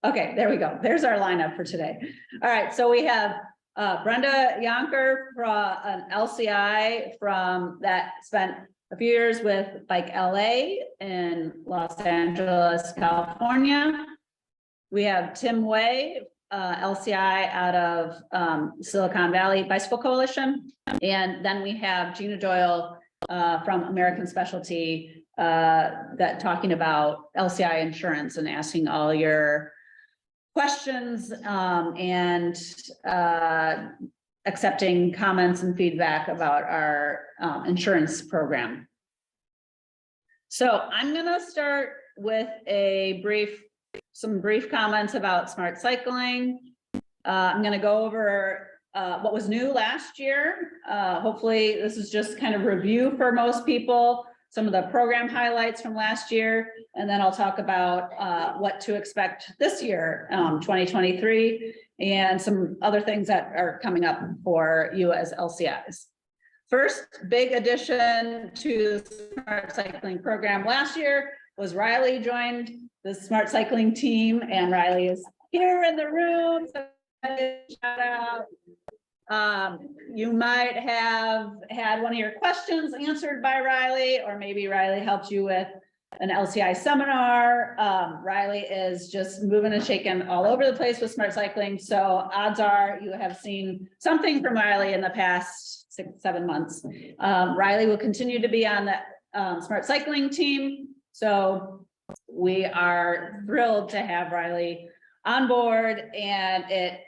Okay, there we go. There's our lineup for today. All right, so we have Brenda Yancor from an LCI that spent a few years with Bike LA in Los Angeles, California. We have Tim Way, LCI out of Silicon Valley Bicycle Coalition. And then we have Jina Doyle from American Specialty that talking about LCI insurance and asking all your questions and accepting comments and feedback about our insurance program. So I'm going to start with some brief comments about smart cycling. I'm going to go over what was new last year. Hopefully this is just kind of review for most people, some of the program highlights from last year, and then I'll talk about what to expect this year, 2023, and some other things that are coming up for you as LCIs. First big addition to the Smart Cycling program last year was Riley joined the Smart Cycling team, and Riley is here in the room. So shout out. You might have had one of your questions answered by Riley, or maybe Riley helped you with an LCI seminar. Riley is just moving and shaking all over the place with smart cycling. So odds are you have seen something from Riley in the past 6-7 months. Riley will continue to be on the smart cycling team. So we are thrilled to have Riley on board, and it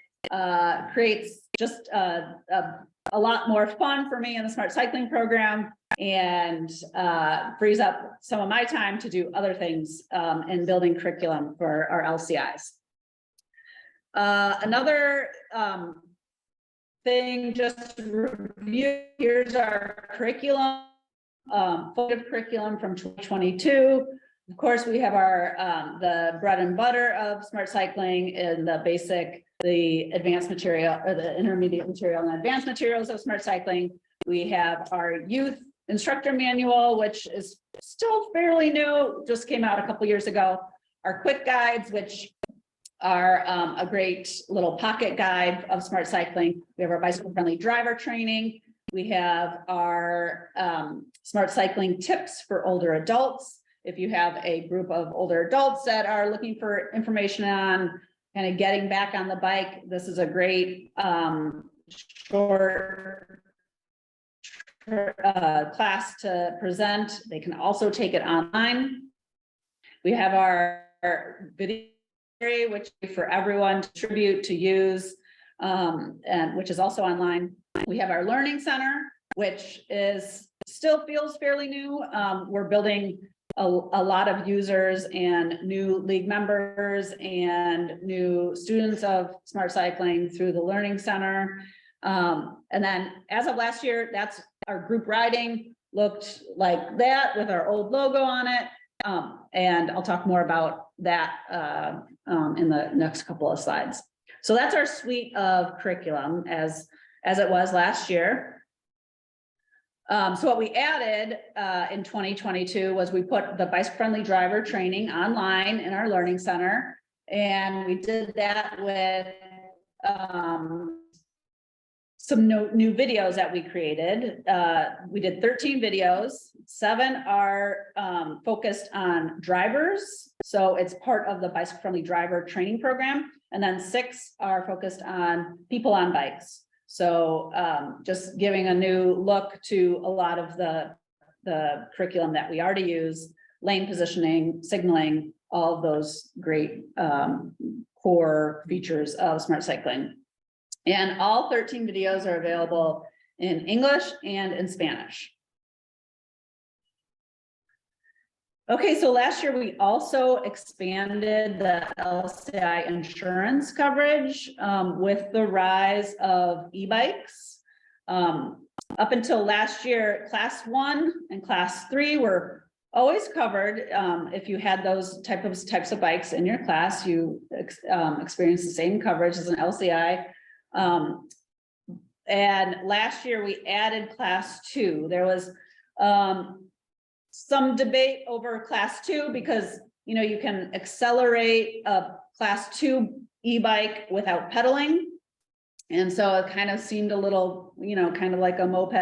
creates just a lot more fun for me in the smart cycling program, and frees up some of my time to do other things in building curriculum for our LCIs. Another thing, just to review, here's our curriculum, formative curriculum from 2022. Of course, we have our the bread and butter of smart cycling in the basic, the advanced material, or the intermediate material and advanced materials of smart cycling. We have our youth instructor manual, which is still fairly new, just came out a couple years ago. Our quick guides, which are a great little pocket guide of smart cycling. We have our bicycle friendly driver training. We have our smart cycling tips for older adults. If you have a group of older adults that are looking for information on kind of getting back on the bike, this is a great short class to present. They can also take it online. We have our video, which is for everyone to contribute, to use, and which is also online. We have our learning center, which is still feels fairly new. We're building a lot of users and new league members and new students of smart cycling through the learning center. And then as of last year, that's our group riding looked like that with our old logo on it. And I'll talk more about that in the next couple of slides. So that's our suite of curriculum as it was last year. So what we added in 2022 was we put the bike friendly driver training online in our learning center. And we did that with some new videos that we created. We did 13 videos, 7 are focused on drivers. So it's part of the bike friendly driver training program. And then 6 are focused on people on bikes. So just giving a new look to a lot of the curriculum that we already use, lane positioning, signaling, all of those great core features of smart cycling. And all 13 videos are available in English and in Spanish. Okay, so last year we also expanded the LCI insurance coverage with the rise of e-bikes. Up until last year, class 1 and class 3 were always covered. If you had those types of bikes in your class, you experienced the same coverage as an LCI. And last year we added class 2. There was some debate over class 2 because you can accelerate a class 2 e-bike without pedaling. And so it kind of seemed a little, kind of like a moped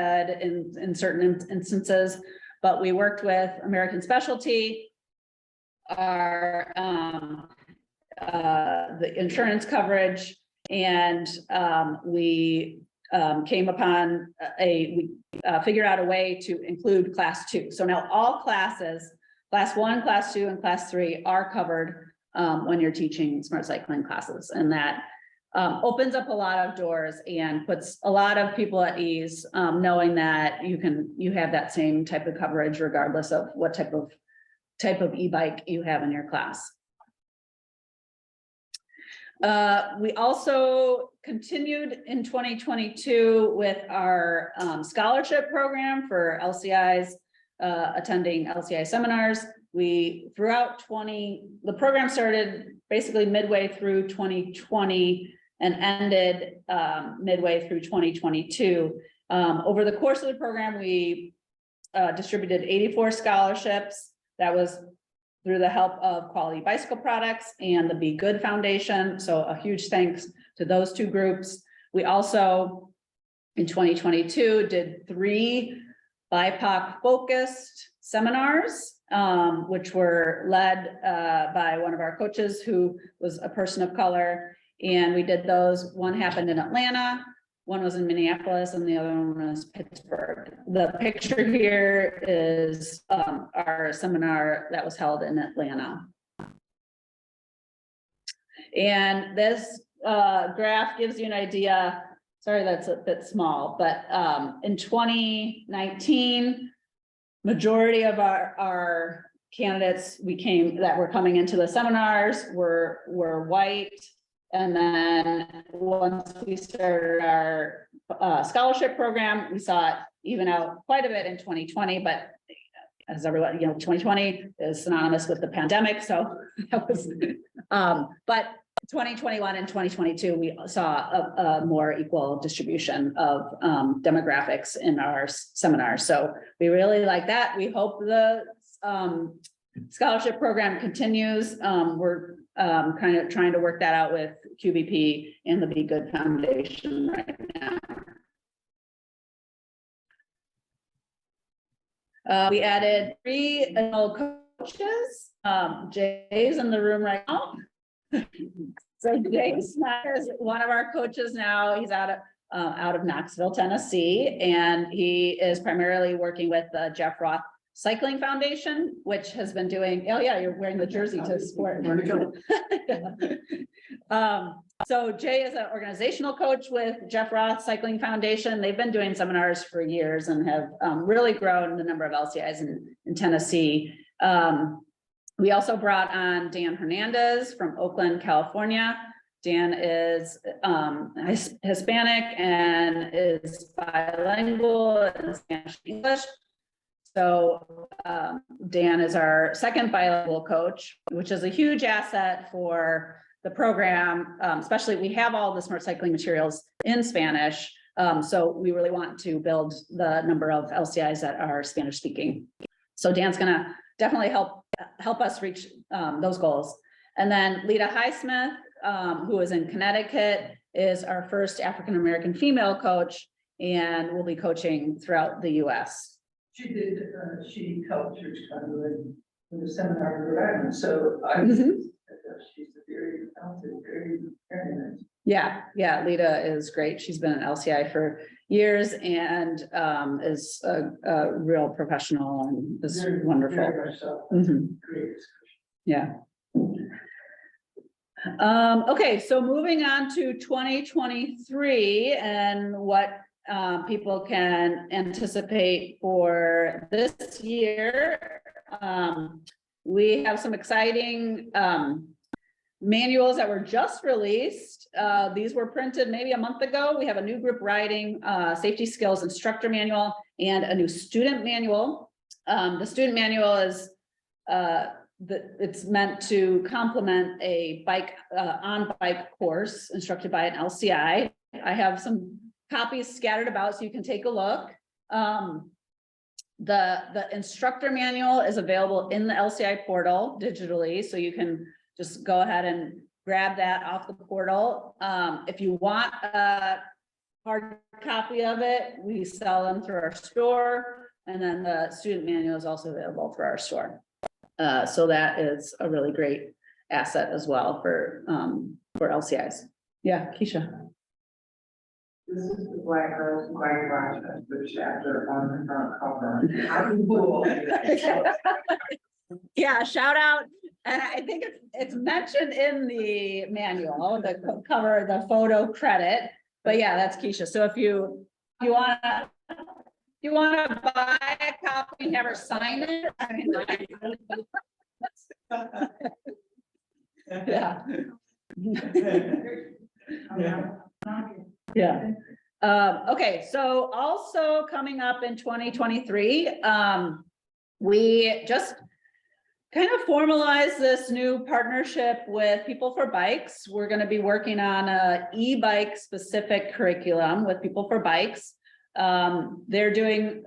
in certain instances, but we worked with American Specialty, our the insurance coverage, and we came upon we figured out a way to include class 2. So now all classes, class 1, class 2, and class 3 are covered when you're teaching smart cycling classes, and that opens up a lot of doors and puts a lot of people at ease, knowing that you have that same type of coverage regardless of what type of e-bike you have in your class. We also continued in 2022 with our scholarship program for LCIs attending LCI seminars. The program started basically midway through 2020 and ended midway through 2022. Over the course of the program, we distributed 84 scholarships. That was through the help of Quality Bicycle Products and the Be Good Foundation. So a huge thanks to those two groups. We also, in 2022, did 3 BIPOC focused seminars, which were led by one of our coaches who was a person of color. And we did those. One happened in Atlanta, one was in Minneapolis, and the other one was Pittsburgh. The picture here is our seminar that was held in Atlanta. And this graph gives you an idea. Sorry, that's a bit small, but in 2019, majority of our candidates that were coming into the seminars were white. And then once we started our scholarship program, we saw it even out quite a bit in 2020, but as everyone, 2020 is synonymous with the pandemic. So that was, but 2021 and 2022, we saw a more equal distribution of demographics in our seminars. So we really like that. We hope the scholarship program continues. We're kind of trying to work that out with QBP and the Be Good Foundation right now. We added 3 additional coaches. Jay's in the room right now. So Jay Snyder is one of our coaches now. He's out of Knoxville, Tennessee, and he is primarily working with the Jeff Roth Cycling Foundation, which has been doing, oh yeah, you're wearing the jersey to sport. So Jay is an organizational coach with Jeff Roth Cycling Foundation. They've been doing seminars for years and have really grown the number of LCIs in Tennessee. We also brought on Dan Hernandez from Oakland, California. Dan is Hispanic and is bilingual in Spanish and English. So Dan is our second bilingual coach, which is a huge asset for the program, especially we have all the smart cycling materials in Spanish. So we really want to build the number of LCIs that are Spanish speaking. So Dan's gonna definitely help us reach those goals. And then Lita Highsmith, who is in Connecticut, is our first African-American female coach and will be coaching throughout the US. She helped her in the seminar in Rhode Island. So she's a very talented, very nice. Yeah, Lita is great. She's been an LCI for years and is a real professional and is very wonderful. Very much so. Great. Yeah. Okay, so moving on to 2023 and what people can anticipate for this year. We have some exciting manuals that were just released. These were printed maybe a month ago. We have a new group riding safety skills instructor manual and a new student manual. The student manual is it's meant to complement a on-bike course instructed by an LCI. I have some copies scattered about so you can take a look. The instructor manual is available in the LCI portal digitally, so you can just go ahead and grab that off the portal. If you want a hard copy of it, we sell them through our store, and then the student manual is also available through our store. So that is a really great asset as well for LCIs. Yeah, Keisha. This is the Black Girls White Garage, the chapter on the front cover. How cool. Yeah, shout out. And I think it's mentioned in the manual, the cover, the photo credit, but yeah, that's Keisha. So if you wanna buy a copy and have her sign it, I mean, yeah. Yeah. Okay, so also coming up in 2023, we just kind of formalize this new partnership with People for Bikes. We're going to be working on a e-bike specific curriculum with People for Bikes. They're doing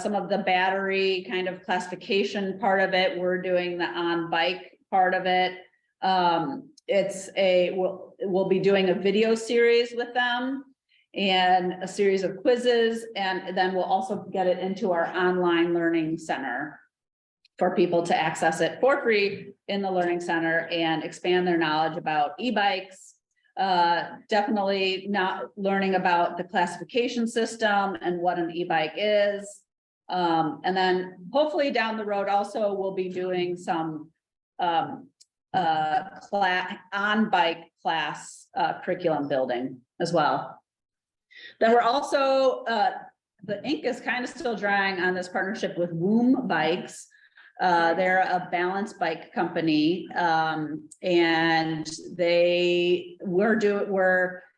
some of the battery kind of classification part of it. We're doing the on bike part of it. We'll be doing a video series with them and a series of quizzes, and then we'll also get it into our online learning center for people to access it for free in the learning center and expand their knowledge about e-bikes. Definitely not learning about the classification system and what an e-bike is. And then hopefully down the road also we'll be doing some on-bike class curriculum building as well. Then we're also, the ink is kind of still drying on this partnership with Woom Bikes. They're a balance bike company, and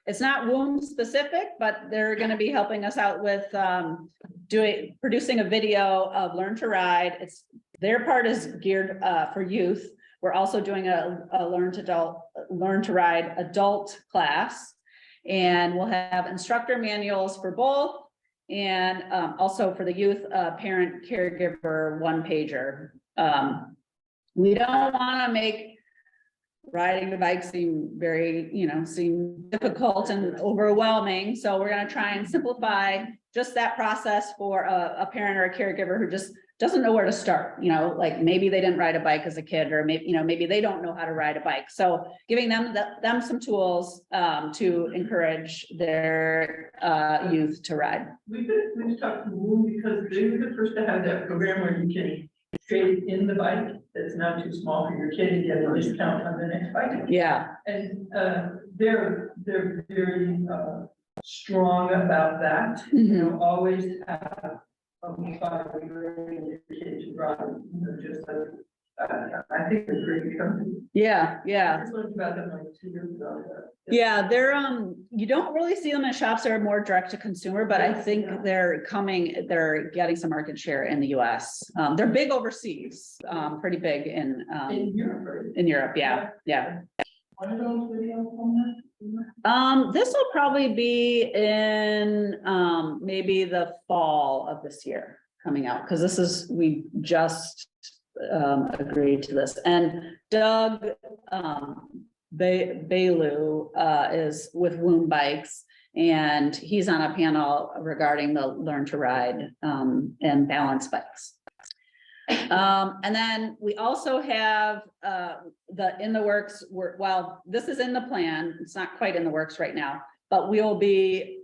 it's not Woom specific, but they're going to be helping us out with producing a video of Learn to Ride. Their part is geared for youth. We're also doing a Learn to Ride adult class, and we'll have instructor manuals for both. And also for the youth, parent caregiver one pager. We don't want to make riding the bike seem seem difficult and overwhelming. So we're going to try and simplify just that process for a parent or a caregiver who just doesn't know where to start. Like maybe they didn't ride a bike as a kid, or maybe they don't know how to ride a bike. So giving them some tools to encourage their youth to ride. We've talked to Woom because they were the first to have that program where you can trade in the bike that's not too small for your kid and get a discount on the next bike. Yeah. And they're very strong about that. Mm-hmm. Always have a kid to ride, just like I think they're pretty company. Yeah. I just learned about them like 2 years ago. Yeah, they're you don't really see them in shops that are more direct to consumer, but I think they're getting some market share in the US. They're big overseas, pretty big in Europe, right? In Europe, yeah. One of those videos on that? This will probably be in maybe the fall of this year coming out, because we just agreed to this. And Doug Bailu is with Woom Bikes, and he's on a panel regarding the Learn to Ride and balance bikes. And then we also have in the works, this is in the plan, it's not quite in the works right now, but we'll be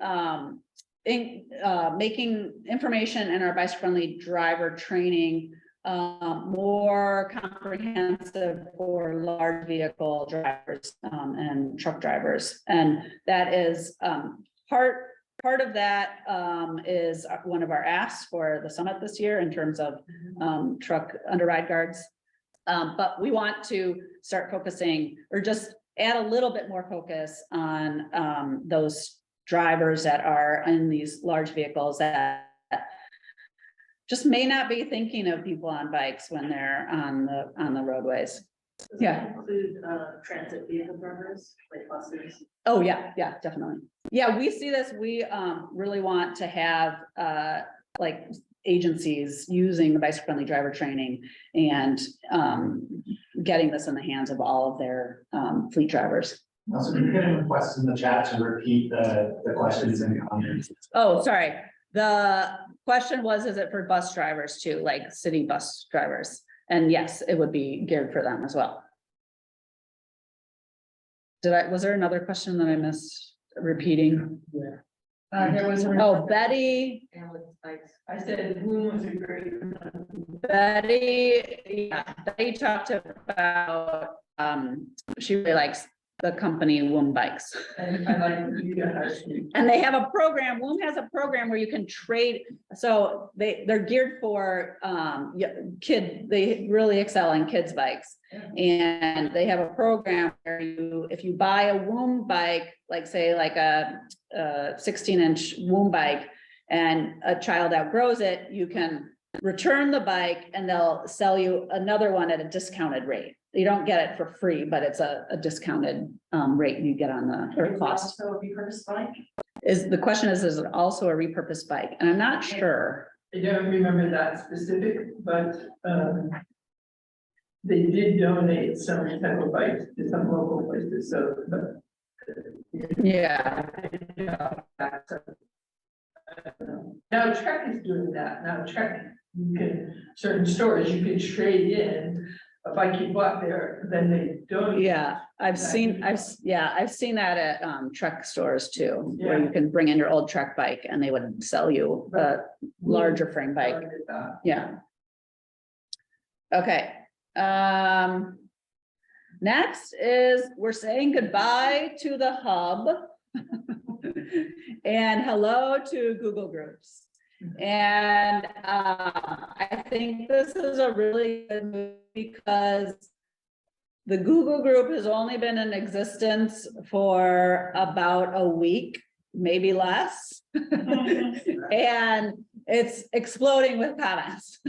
making information in our bicycle-friendly driver training more comprehensive for large vehicle drivers and truck drivers. And that is part of that is one of our asks for the summit this year in terms of truck under ride guards. But we want to start focusing, or just add a little bit more focus on those drivers that are in these large vehicles that just may not be thinking of people on bikes when they're on the roadways. Does Yeah. that include transit vehicle drivers, like buses? Oh, yeah, definitely. Yeah, we see this. We really want to have like agencies using the bicycle-friendly driver training and getting this in the hands of all of their fleet drivers. Also, can you get a request in the chat to repeat the questions and comments? Oh, sorry. The question was, is it for bus drivers too, like city bus drivers? And yes, it would be geared for them as well. Was there another question that I missed repeating? There was. Oh, Betty, I said, who was a great. Betty talked about, she really likes the company Woom Bikes. And I like you guys. And they have a program, Woom has a program where you can trade, so they're geared for they really excel in kids bikes. And they have a program where if you buy a Woom bike, like say like a 16-inch Woom bike, and a child outgrows it, you can return the bike and they'll sell you another one at a discounted rate. You don't get it for free, but it's a discounted rate you get on the or cost. Also a repurposed bike? The question is it also a repurposed bike? And I'm not sure. I don't remember that specific, but they did donate some type of bikes to some local places, so. But, Yeah. Now Trek is doing that. Now Trek, you can, certain stores, you can trade in a bike you bought there, then they donate. Yeah, I've seen that at Trek stores too, where you can bring in your old Trek bike and they would sell you a larger frame bike. Yeah. Okay. Next is we're saying goodbye to the hub and hello to Google Groups. And I think this is a really good move because the Google Group has only been in existence for about a week, maybe less. And it's exploding with comments.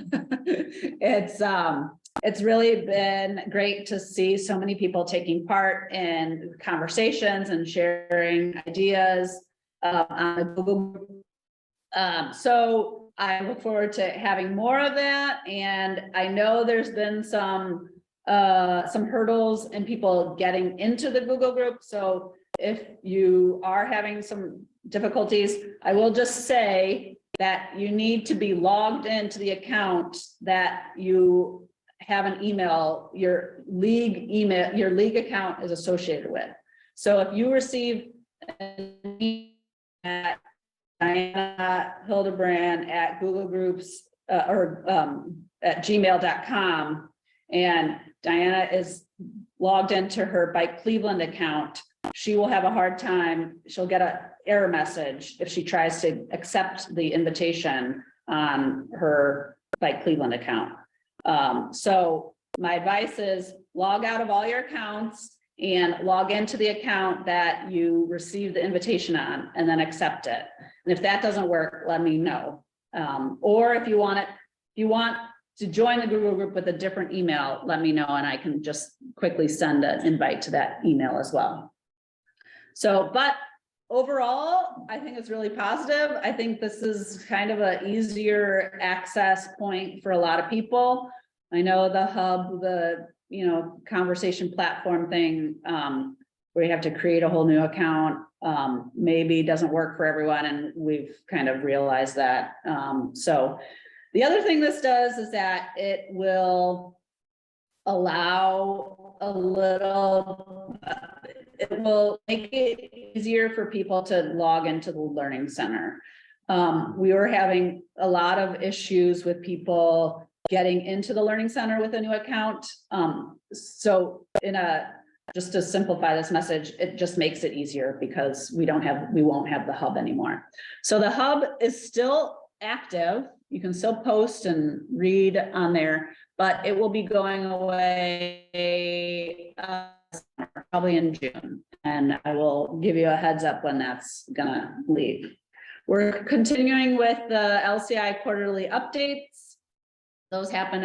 It's really been great to see so many people taking part in conversations and sharing ideas on the Google Group. So I look forward to having more of that. And I know there's been some hurdles in people getting into the Google Group. So if you are having some difficulties, I will just say that you need to be logged into the account that you have an email, your league account is associated with. So if you receive an email at Diana Hildebrand at Google Groups or at gmail.com, and Diana is logged into her Bike Cleveland account, she will have a hard time. She'll get an error message if she tries to accept the invitation on her Bike Cleveland account. So my advice is log out of all your accounts and log into the account that you received the invitation on and then accept it. And if that doesn't work, let me know. Or if you want to join the Google Group with a different email, let me know and I can just quickly send an invite to that email as well. So, but overall, I think it's really positive. I think this is kind of an easier access point for a lot of people. I know the hub, the conversation platform thing, where you have to create a whole new account, maybe doesn't work for everyone, and we've kind of realized that. So the other thing this does is that it will allow it will make it easier for people to log into the Learning Center. We were having a lot of issues with people getting into the Learning Center with a new account. So just to simplify this message, it just makes it easier because we won't have the hub anymore. So the hub is still active. You can still post and read on there, but it will be going away probably in June. And I will give you a heads up when that's gonna leave. We're continuing with the LCI quarterly updates. Those happen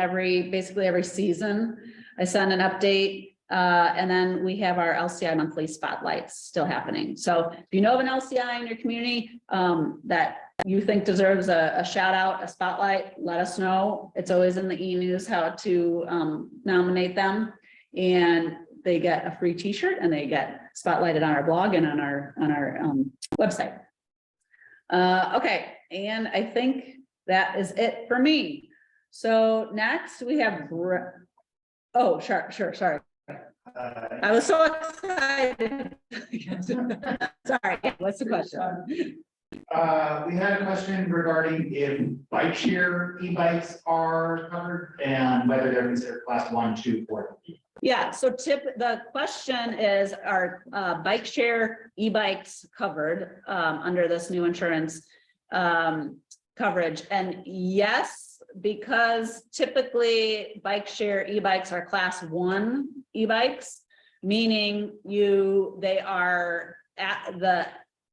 basically every season. I send an update and then we have our LCI monthly spotlights still happening. So if you know of an LCI in your community that you think deserves a shout out, a spotlight, let us know. It's always in the e-news how to nominate them. and they get a free t-shirt and they get spotlighted on our blog and on our website. Okay, and I think that is it for me. So next we have, oh, sure, sorry. I was so excited. Sorry, what's the question? We had a question regarding if bike share e-bikes are covered and whether they're considered class 1, 2, or 3. Yeah, so the question is, are bike share e-bikes covered under this new insurance coverage? And yes, because typically bike share e-bikes are class 1 e-bikes, meaning they are at the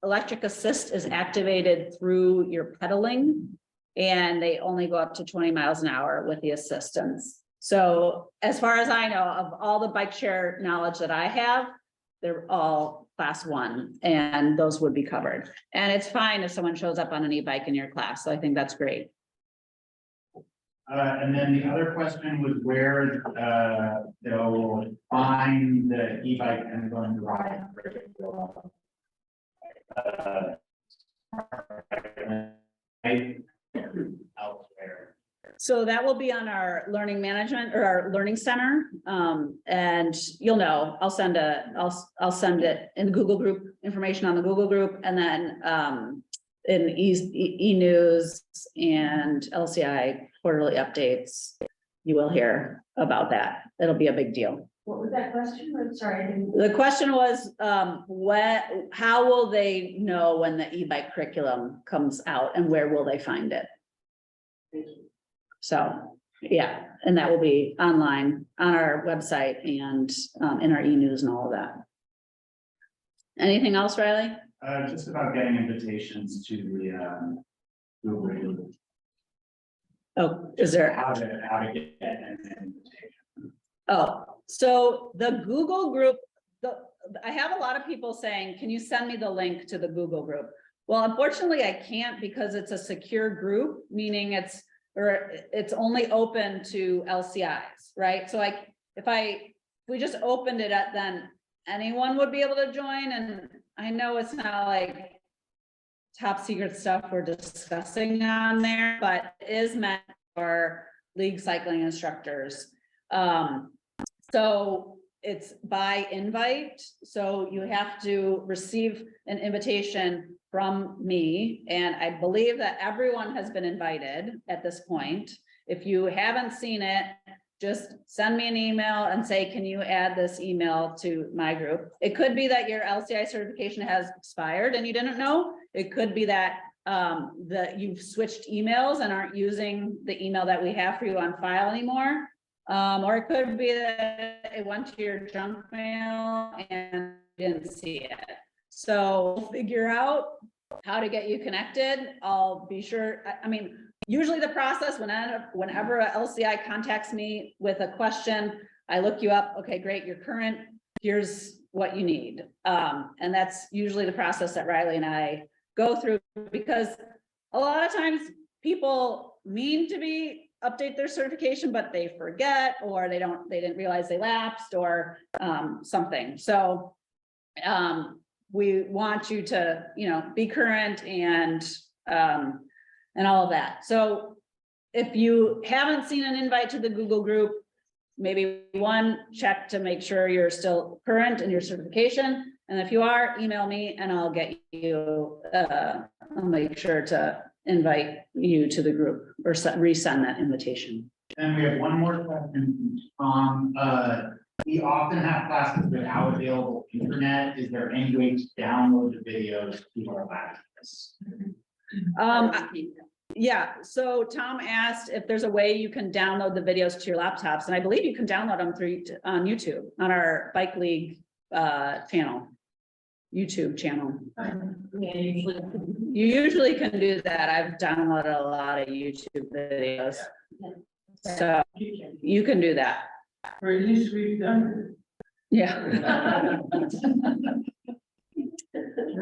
electric assist is activated through your pedaling, and they only go up to 20 miles an hour with the assistance. So as far as I know, of all the bike share knowledge that I have, they're all class 1, and those would be covered. And it's fine if someone shows up on an e-bike in your class. So I think that's great. And then the other question was where they'll find the e-bike and going to ride. Elsewhere. So that will be on our learning management or our learning center. And you'll know, I'll send it in the Google group, information on the Google group, and then in e-news and LCI quarterly updates, you will hear about that. It'll be a big deal. What was that question? I'm sorry. I didn't- The question was, how will they know when the e-bike curriculum comes out and where will they find it? So, yeah, and that will be online on our website and in our e-news and all of that. Anything else, Riley? Just about getting invitations to the Google. Oh, is there? How to get an invitation. Oh, so the Google group, I have a lot of people saying, can you send me the link to the Google group? Well, unfortunately, I can't because it's a secure group, meaning it's only open to LCIs, right? So if we just opened it up, then anyone would be able to join. And I know it's not like top secret stuff we're discussing on there, but it is meant for league cycling instructors. So it's by invite. So you have to receive an invitation from me. And I believe that everyone has been invited at this point. If you haven't seen it, just send me an email and say, can you add this email to my group? It could be that your LCI certification has expired and you didn't know. It could be that you've switched emails and aren't using the email that we have for you on file anymore. Or it could be that it went to your junk mail and didn't see it. So we'll figure out how to get you connected. I'll be sure. I mean, usually the process whenever a LCI contacts me with a question, I look you up. Okay, great, you're current. Here's what you need. And that's usually the process that Riley and I go through, because a lot of times people mean to update their certification, but they forget, or they didn't realize they lapsed, or something. So we want you to, be current and all of that. So if you haven't seen an invite to the Google group, maybe check to make sure you're still current in your certification. And if you are, email me and I'll get you, I'll make sure to invite you to the group or resend that invitation. And we have one more question from we often have classes without available internet. Is there any way to download the videos to our laptops? Yeah, so Tom asked if there's a way you can download the videos to your laptops, and I believe you can download them on YouTube, on our Bike League YouTube channel. You usually can do that. I've downloaded a lot of YouTube videos. So you can do that. Or at least we've done Yeah.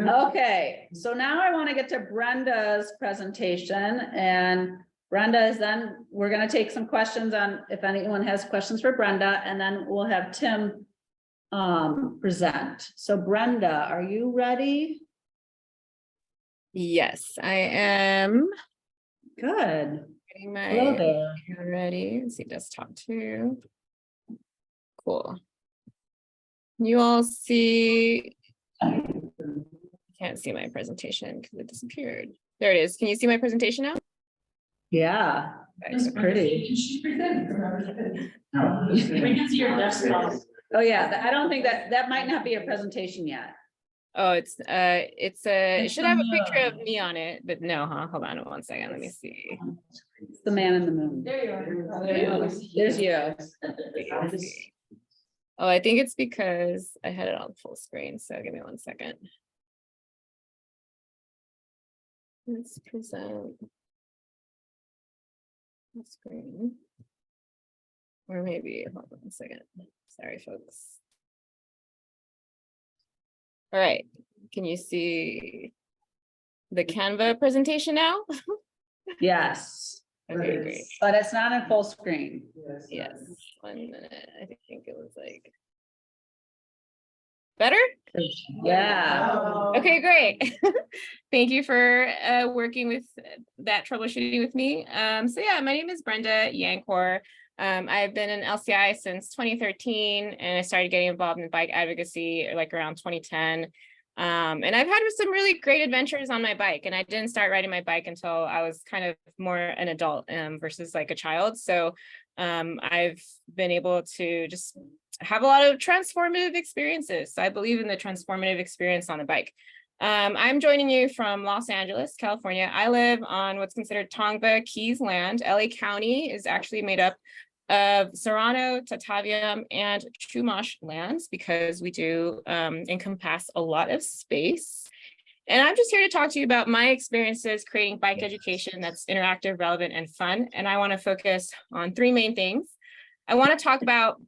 Okay, so now I want to get to Brenda's presentation, and Brenda is then, we're gonna take some questions on, if anyone has questions for Brenda, and then we'll have Tim present. So Brenda, are you ready? Yes, I am. Good. Getting Hello my there. camera ready. Let's see, desktop too. Cool. You all see, I can't see my presentation because it disappeared. There it is. Can you see my presentation now? Yeah, it's pretty. She's presenting from her. No. We can see your desktop. Oh, yeah, I don't think that might not be a presentation yet. Oh, it should have a picture of me on it, but no, huh? Hold on one second. Let me see. It's the man in the moon. There you are. There's you. Oh, I think it's because I had it on full screen. So give me 1 second. Let's present the screen. Or maybe, hold on a second. Sorry, folks. All right, can you see the Canva presentation now? Yes, Okay, great. but it's not in full screen. Yes, 1 minute. I think it was like better. Yeah. Okay, great. Thank you for working with that troubleshooting with me. So yeah, my name is Brenda Yancor. I've been an LCI since 2013, and I started getting involved in bike advocacy like around 2010. And I've had some really great adventures on my bike, and I didn't start riding my bike until I was kind of more an adult versus like a child. So I've been able to just have a lot of transformative experiences. So I believe in the transformative experience on the bike. I'm joining you from Los Angeles, California. I live on what's considered Tongva Keys land. LA County is actually made up of Serrano, Tataviam, and Chumash lands because we do encompass a lot of space. And I'm just here to talk to you about my experiences creating bike education that's interactive, relevant, and fun. And I want to focus on 3 main things. I want to talk about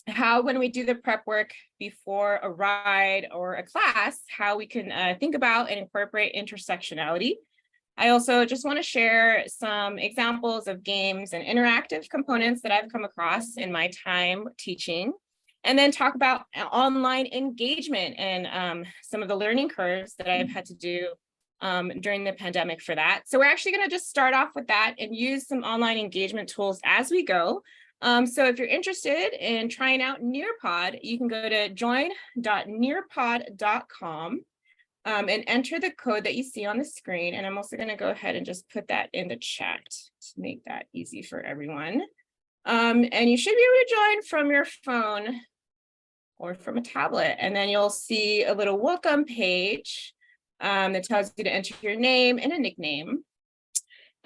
how, when we do the prep work before a ride or a class, how we can think about and incorporate intersectionality. I also just want to share some examples of games and interactive components that I've come across in my time teaching, and then talk about online engagement and some of the learning curves that I've had to do during the pandemic for that. So we're actually going to just start off with that and use some online engagement tools as we go. So if you're interested in trying out Nearpod, you can go to join.nearpod.com and enter the code that you see on the screen. And I'm also going to go ahead and just put that in the chat to make that easy for everyone. And you should be able to join from your phone or from a tablet. And then you'll see a little welcome page that tells you to enter your name and a nickname.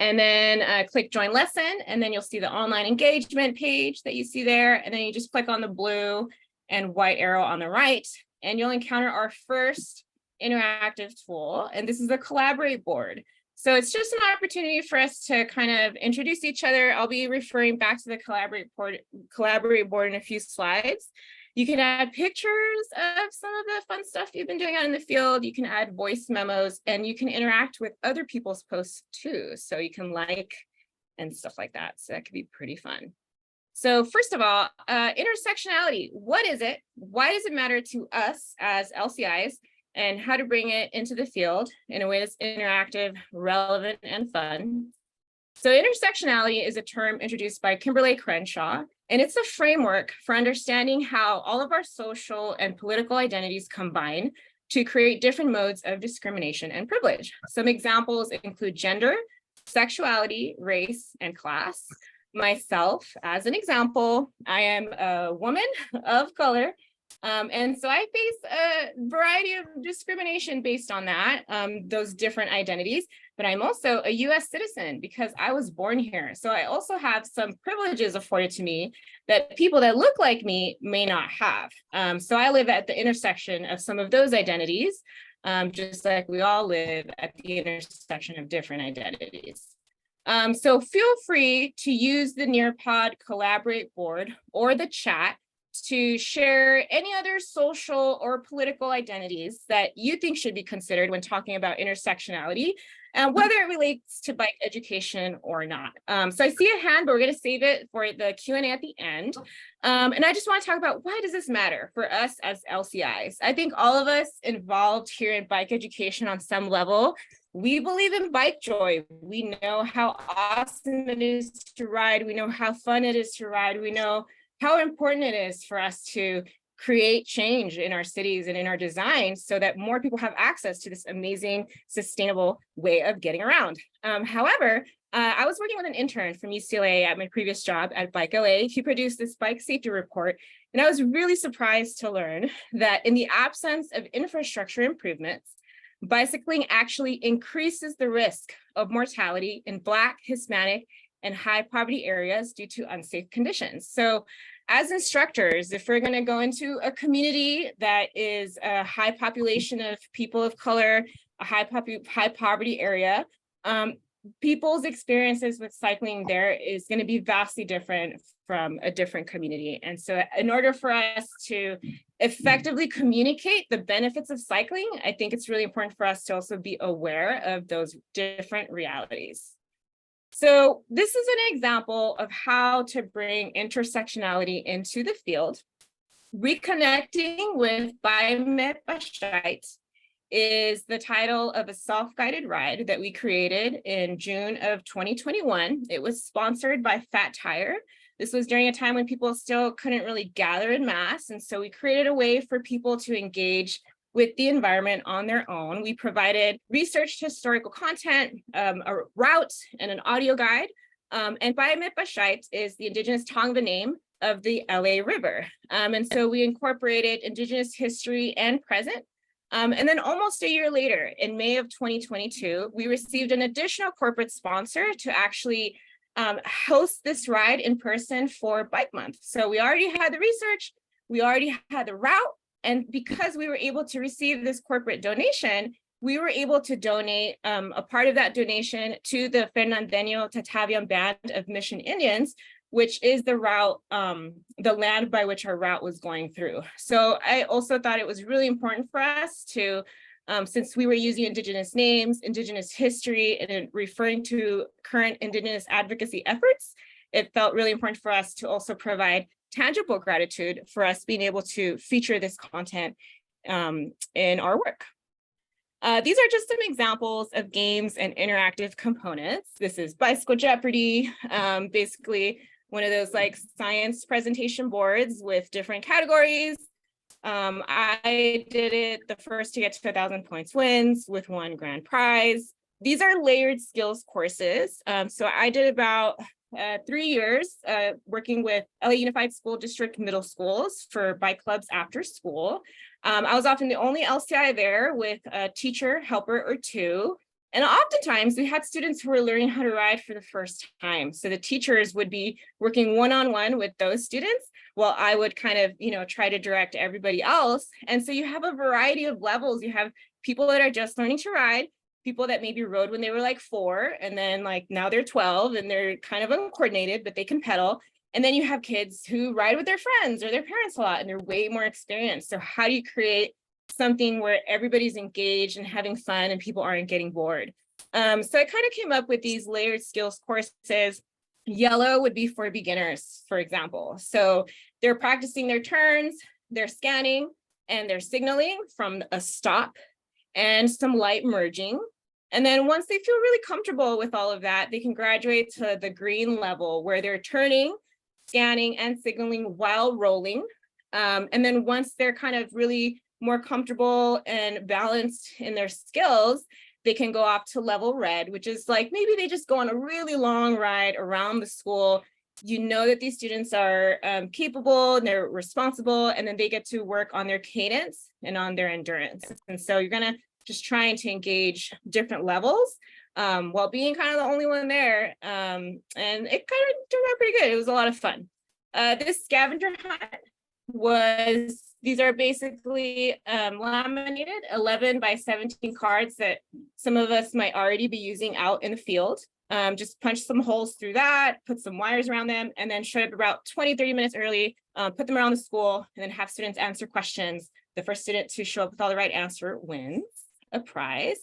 And then click join lesson, and then you'll see the online engagement page that you see there. And then you just click on the blue and white arrow on the right, and you'll encounter our first interactive tool. And this is the collaborate board. So it's just an opportunity for us to kind of introduce each other. I'll be referring back to the collaborate board in a few slides. You can add pictures of some of the fun stuff you've been doing out in the field. You can add voice memos, and you can interact with other people's posts too. So you can like and stuff like that. So that could be pretty fun. So first of all, intersectionality. What is it? Why does it matter to us as LCIs? And how to bring it into the field in a way that's interactive, relevant, and fun. So intersectionality is a term introduced by Kimberly Crenshaw, and it's a framework for understanding how all of our social and political identities combine to create different modes of discrimination and privilege. Some examples include gender, sexuality, race, and class. Myself, as an example, I am a woman of color. And so I face a variety of discrimination based on that, those different identities, but I'm also a US citizen because I was born here. So I also have some privileges afforded to me that people that look like me may not have. So I live at the intersection of some of those identities, just like we all live at the intersection of different identities. So feel free to use the Nearpod collaborate board or the chat to share any other social or political identities that you think should be considered when talking about intersectionality, and whether it relates to bike education or not. So I see a hand, but we're going to save it for the Q&A at the end. And I just want to talk about, why does this matter for us as LCIs? I think all of us involved here in bike education on some level, we believe in bike joy. We know how awesome it is to ride. We know how fun it is to ride. We know how important it is for us to create change in our cities and in our design so that more people have access to this amazing, sustainable way of getting around. However, I was working with an intern from UCLA at my previous job at Bike LA. He produced this bike safety report, and I was really surprised to learn that in the absence of infrastructure improvements, bicycling actually increases the risk of mortality in Black, Hispanic, and high poverty areas due to unsafe conditions. So as instructors, if we're going to go into a community that is a high population of people of color, a high poverty area, people's experiences with cycling there is going to be vastly different from a different community. And so in order for us to effectively communicate the benefits of cycling, I think it's really important for us to also be aware of those different realities. So this is an example of how to bring intersectionality into the field. Reconnecting with Biomet Bashite is the title of a self-guided ride that we created in June of 2021. It was sponsored by Fat Tire. This was during a time when people still couldn't really gather in mass. And so we created a way for people to engage with the environment on their own. We provided researched historical content, a route, and an audio guide. And Biomet Bashite is the indigenous Tongva name of the LA River. And so we incorporated indigenous history and present. And then almost a year later, in May of 2022, we received an additional corporate sponsor to actually host this ride in person for Bike Month. So we already had the research, we already had the route, and because we were able to receive this corporate donation, we were able to donate a part of that donation to the Fernandeño Tataviam Band of Mission Indians, which is the route, the land by which our route was going through. So I also thought it was really important for us to, since we were using indigenous names, indigenous history, and referring to current indigenous advocacy efforts, it felt really important for us to also provide tangible gratitude for us being able to feature this content in our work. These are just some examples of games and interactive components. This is Bicycle Jeopardy, basically one of those like science presentation boards with different categories. I did it, the first to get to 1,000 points wins with one grand prize. These are layered skills courses. So I did about 3 years working with LA Unified School District middle schools for bike clubs after school. I was often the only LCI there with a teacher, helper, or two. And oftentimes we had students who were learning how to ride for the first time. So the teachers would be working one-on-one with those students, while I would kind of, try to direct everybody else. And so you have a variety of levels. You have people that are just learning to ride, people that maybe rode when they were like 4, and then like now they're 12 and they're kind of uncoordinated, but they can pedal. And then you have kids who ride with their friends or their parents a lot, and they're way more experienced. So how do you create something where everybody's engaged and having fun and people aren't getting bored? So I kind of came up with these layered skills courses. Yellow would be for beginners, for example. So they're practicing their turns, they're scanning, and they're signaling from a stop and some light merging. And then once they feel really comfortable with all of that, they can graduate to the green level where they're turning, scanning, and signaling while rolling. And then once they're kind of really more comfortable and balanced in their skills, they can go up to level red, which is like maybe they just go on a really long ride around the school. You know that these students are capable and they're responsible, and then they get to work on their cadence and on their endurance. And so you're gonna just trying to engage different levels while being kind of the only one there. And it kind of turned out pretty good. It was a lot of fun. This scavenger hunt these are basically laminated 11 by 17 cards that some of us might already be using out in the field. Just punch some holes through that, put some wires around them, and then showed up about 20-30 minutes early, put them around the school, and then have students answer questions. The first student to show up with all the right answer wins a prize.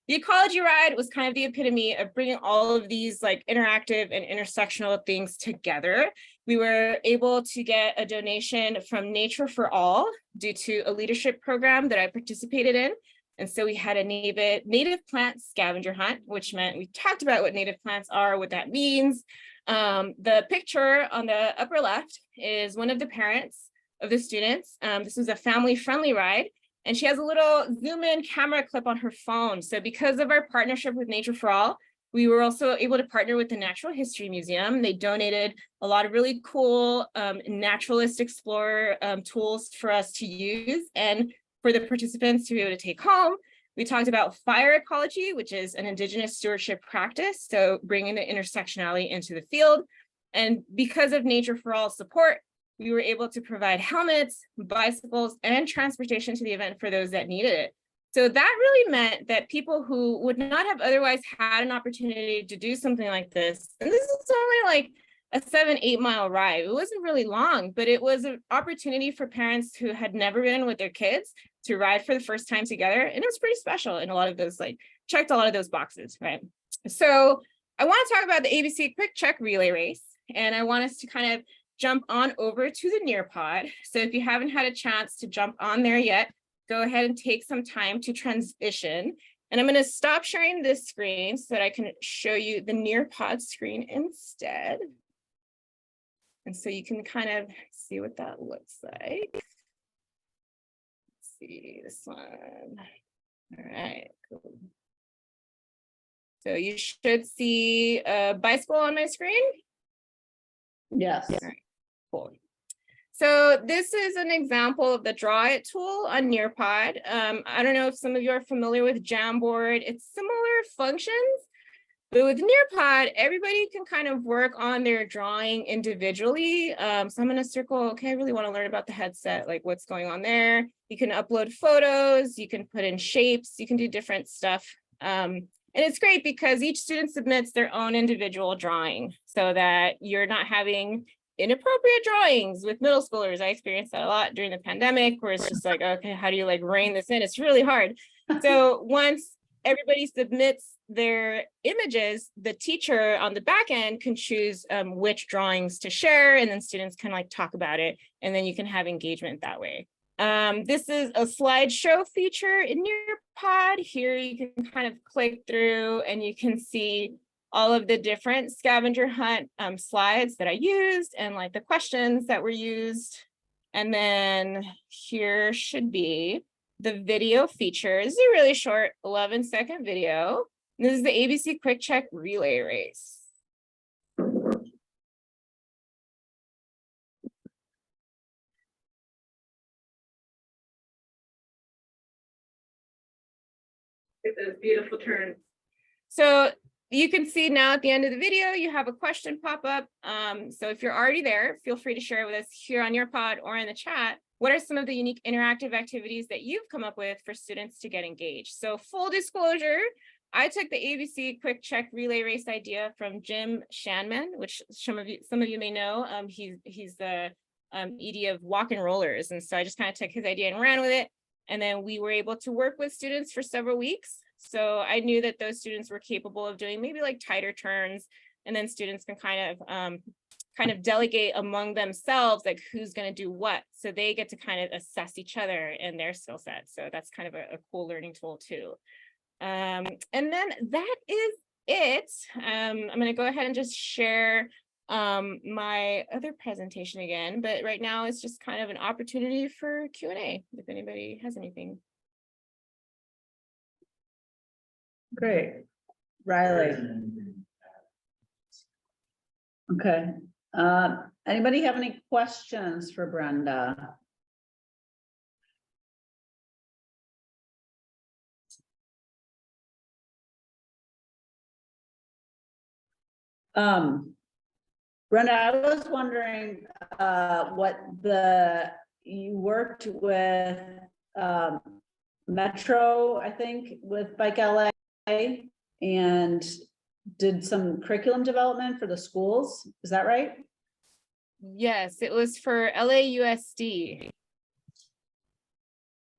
The ecology ride was kind of the epitome of bringing all of these like interactive and intersectional things together. We were able to get a donation from Nature for All due to a leadership program that I participated in. And so we had a native plant scavenger hunt, which meant we talked about what native plants are, what that means. The picture on the upper left is one of the parents of the students. This was a family-friendly ride, and she has a little zoom-in camera clip on her phone. So because of our partnership with Nature for All, we were also able to partner with the Natural History Museum. They donated a lot of really cool naturalist explorer tools for us to use and for the participants to be able to take home. We talked about fire ecology, which is an Indigenous stewardship practice, so bringing the intersectionality into the field. And because of Nature for All support, we were able to provide helmets, bicycles, and transportation to the event for those that needed it. So that really meant that people who would not have otherwise had an opportunity to do something like this, and this is only like a 7-8 mile ride. It wasn't really long, but it was an opportunity for parents who had never been with their kids to ride for the first time together. And it was pretty special. And a lot of those checked a lot of those boxes, right? So I want to talk about the ABC Quick Check Relay Race. And I want us to kind of jump on over to the Nearpod. So if you haven't had a chance to jump on there yet, go ahead and take some time to transition. And I'm going to stop sharing this screen so that I can show you the Nearpod screen instead. And so you can kind of see what that looks like. Let's see this one. All right, cool. So you should see a bicycle on my screen. Yes. All right, cool. So this is an example of the Draw It tool on Nearpod. I don't know if some of you are familiar with Jamboard. It's similar functions, but with Nearpod, everybody can kind of work on their drawing individually. So I'm going to circle, okay, I really want to learn about the headset, like what's going on there. You can upload photos, you can put in shapes, you can do different stuff. And it's great because each student submits their own individual drawing so that you're not having inappropriate drawings with middle schoolers. I experienced that a lot during the pandemic where it's just like, okay, how do you like rein this in? It's really hard. So once everybody submits their images, the teacher on the back end can choose which drawings to share, and then students can like talk about it, and then you can have engagement that way. This is a slideshow feature in Nearpod. Here you can kind of click through and you can see all of the different scavenger hunt slides that I used and like the questions that were used. And then here should be the video feature. This is a really short 11-second video. This is the ABC Quick Check Relay Race. Look at those beautiful turns. So you can see now at the end of the video, you have a question pop up. So if you're already there, feel free to share with us here on Nearpod or in the chat. What are some of the unique interactive activities that you've come up with for students to get engaged? So full disclosure, I took the ABC Quick Check Relay Race idea from Jim Shanman, which some of you may know. He's the ED of Walk and Rollers. And so I just kind of took his idea and ran with it. And then we were able to work with students for several weeks. So I knew that those students were capable of doing maybe like tighter turns, and then students can kind of delegate among themselves, like who's going to do what. So they get to kind of assess each other and their skill set. So that's kind of a cool learning tool too. And then that is it. I'm going to go ahead and just share my other presentation again, but right now it's just kind of an opportunity for Q&A if anybody has anything. Great. Riley. Okay. Anybody have any questions for Brenda? Brenda, I was wondering you worked with Metro, I think, with Bike LA, and did some curriculum development for the schools. Is that right? Yes, it was for LAUSD.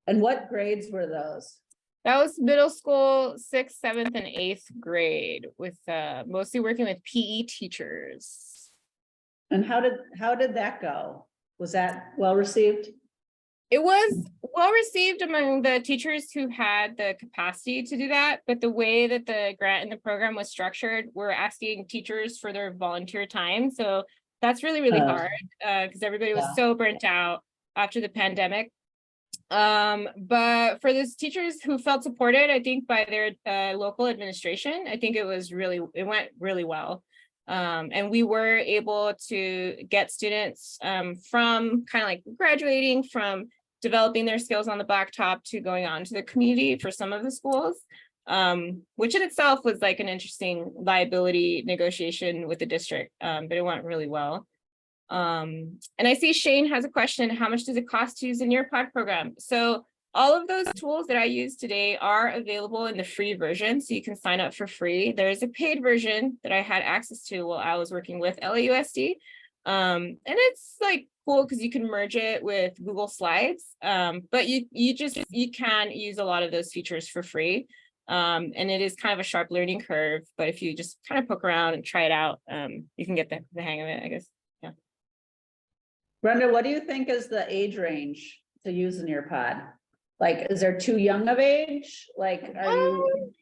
And what grades were those? That was middle school, 6th, 7th, and 8th grade with mostly working with PE teachers. And how did that go? Was that well received? It was well received among the teachers who had the capacity to do that, but the way that the grant and the program was structured, we're asking teachers for their volunteer time. So that's really hard because everybody was so burnt out after the pandemic. But for those teachers who felt supported, I think by their local administration, I think it went really well. And we were able to get students from kind of like graduating from developing their skills on the blacktop to going on to the community for some of the schools, which in itself was like an interesting liability negotiation with the district, but it went really well. And I see Shane has a question, how much does it cost to use the Nearpod program? So all of those tools that I use today are available in the free version, so you can sign up for free. There is a paid version that I had access to while I was working with LAUSD. And it's like cool because you can merge it with Google Slides, but you can use a lot of those features for free. And it is kind of a sharp learning curve, but if you just kind of poke around and try it out, you can get the hang of it, I guess. Yeah. Brenda, what do you think is the age range to use an Nearpod? Like, is there too young of age? Like, are you?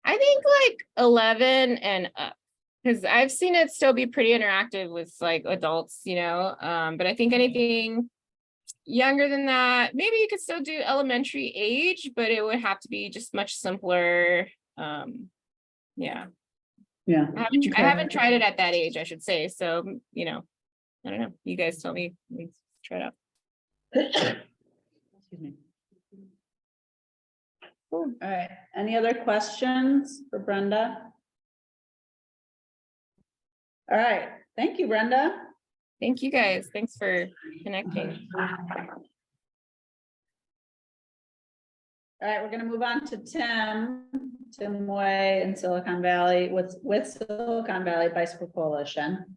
I think like 11 and up, because I've seen it still be pretty interactive with like adults, you know, but I think anything younger than that, maybe you could still do elementary age, but it would have to be just much simpler. Yeah. Yeah. I haven't tried it at that age, I should say. So, you know, I don't know. You guys tell me. Let's try it out. Excuse me. Cool. All right. Any other questions for Brenda? All right. Thank you, Brenda. Thank you guys. Thanks for connecting. All right, we're going to move on to Tim Way in Silicon Valley with Silicon Valley Bicycle Coalition.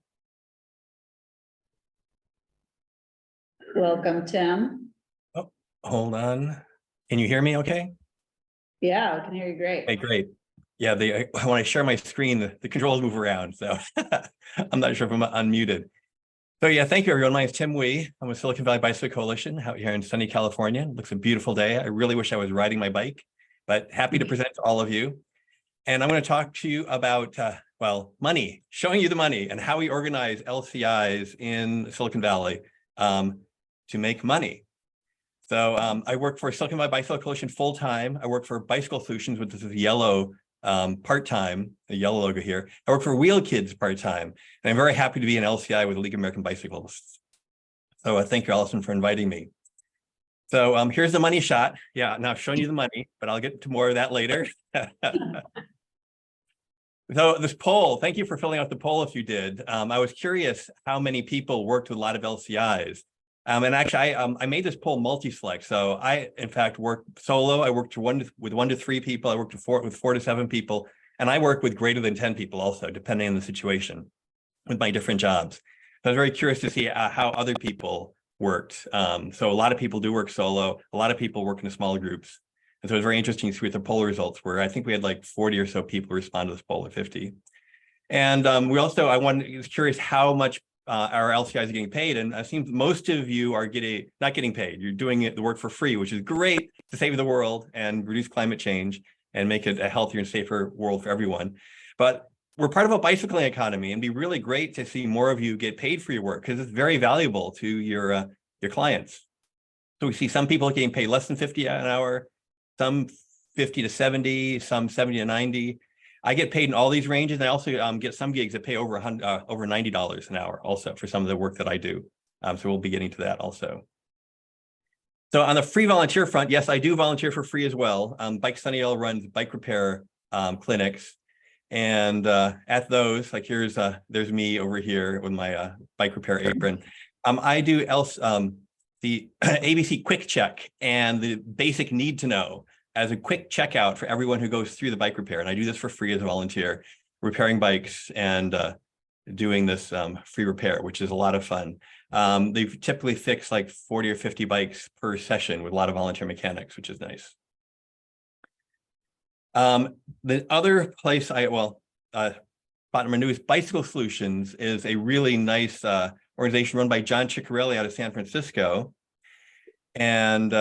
Welcome, Tim. Oh, hold on. Can you hear me okay? Yeah, I can hear you great. Okay, great. Yeah, when I share my screen, the controls move around, so I'm not sure if I'm unmuted. So yeah, thank you everyone. My name is Tim Wee. I'm with Silicon Valley Bicycle Coalition out here in sunny California. It looks a beautiful day. I really wish I was riding my bike, but happy to present to all of you. And I'm going to talk to you about, well, money, showing you the money and how we organize LCIs in Silicon Valley to make money. So I work for Silicon Valley Bicycle Coalition full-time. I work for Bicycle Solutions, which is the yellow part-time, the yellow logo here. I work for Wheel Kids part-time, and I'm very happy to be an LCI with the League of American Bicyclists. So thank you, Alison, for inviting me. So here's the money shot. Yeah, now I've shown you the money, but I'll get to more of that later. So this poll, thank you for filling out the poll if you did. I was curious how many people worked with a lot of LCIs. And actually, I made this poll multi-select. So I, in fact, worked solo. I worked with 1 to 3 people. I worked with 4 to 7 people. And I work with greater than 10 people also, depending on the situation with my different jobs. So I was very curious to see how other people worked. So a lot of people do work solo. A lot of people work in small groups. And so it was very interesting to see what the poll results were. I think we had like 40 or so people respond to this poll, or 50. And I was curious how much our LCIs are getting paid, and it seems most of you are not getting paid. You're doing the work for free, which is great to save the world and reduce climate change and make it a healthier and safer world for everyone. But we're part of a bicycling economy, and it'd be really great to see more of you get paid for your work because it's very valuable to your clients. So we see some people getting paid less than 50 an hour, some 50 to 70, some 70 to 90. I get paid in all these ranges, and I also get some gigs that pay over $90 an hour also for some of the work that I do. So we'll be getting to that also. So on the free volunteer front, yes, I do volunteer for free as well. Bike Sunny runs bike repair clinics, and at those, like there's me over here with my bike repair apron. I do the ABC Quick Check and the basic need to know as a quick checkout for everyone who goes through the bike repair. And I do this for free as a volunteer, repairing bikes and doing this free repair, which is a lot of fun. They typically fix like 40 or 50 bikes per session with a lot of volunteer mechanics, which is nice. The other place spot number 2 is Bicycle Solutions, is a really nice organization run by John Ciccarelli out of San Francisco. And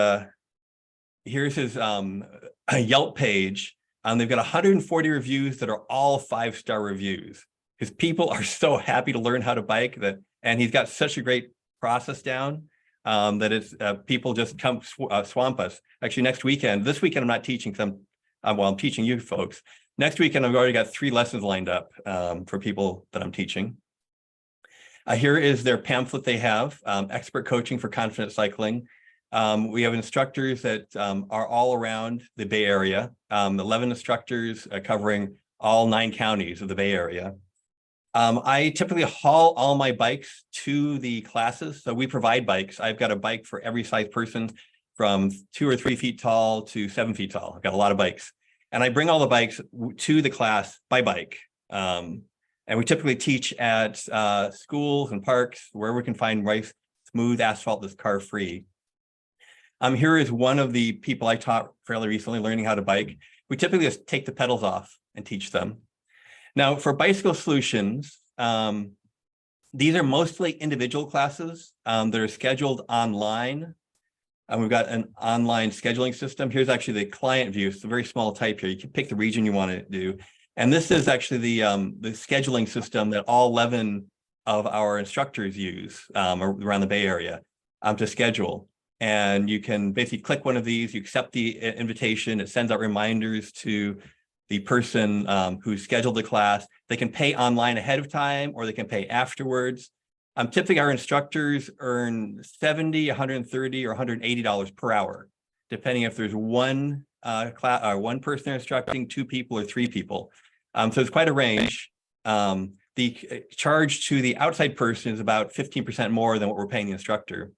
here's his Yelp page. They've got 140 reviews that are all 5-star reviews. His people are so happy to learn how to bike and he's got such a great process down that it's people just come swamp us. Actually, this weekend I'm not teaching because I'm teaching you folks. Next weekend, I've already got 3 lessons lined up for people that I'm teaching. Here is their pamphlet they have, Expert Coaching for Confident Cycling. We have instructors that are all around the Bay Area, 11 instructors covering all 9 counties of the Bay Area. I typically haul all my bikes to the classes. So we provide bikes. I've got a bike for every size person from 2 or 3 feet tall to 7 feet tall. I've got a lot of bikes. And I bring all the bikes to the class by bike. And we typically teach at schools and parks, where we can find nice, smooth asphalt that's car-free. Here is one of the people I taught fairly recently learning how to bike. We typically just take the pedals off and teach them. Now, for Bicycle Solutions, these are mostly individual classes that are scheduled online. And we've got an online scheduling system. Here's actually the client view. It's a very small type here. You can pick the region you want to do. And this is actually the scheduling system that all 11 of our instructors use around the Bay Area to schedule. And you can basically click one of these, you accept the invitation, it sends out reminders to the person who scheduled the class. They can pay online ahead of time, or they can pay afterwards. Typically, our instructors earn $70, $130, or $180 per hour, depending if there's one person they're instructing, 2 people, or 3 people. So it's quite a range. The charge to the outside person is about 15% more than what we're paying the instructor.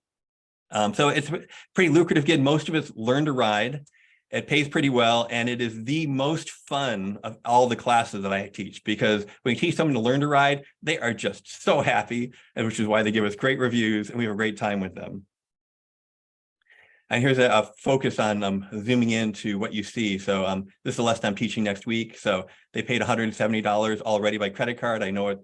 So it's a pretty lucrative gig. Most of it's learn to ride. It pays pretty well, and it is the most fun of all the classes that I teach, because when you teach someone to learn to ride, they are just so happy, and which is why they give us great reviews, and we have a great time with them. And here's a focus on zooming into what you see. So this is the lesson I'm teaching next week. So they paid $170 already by credit card. I know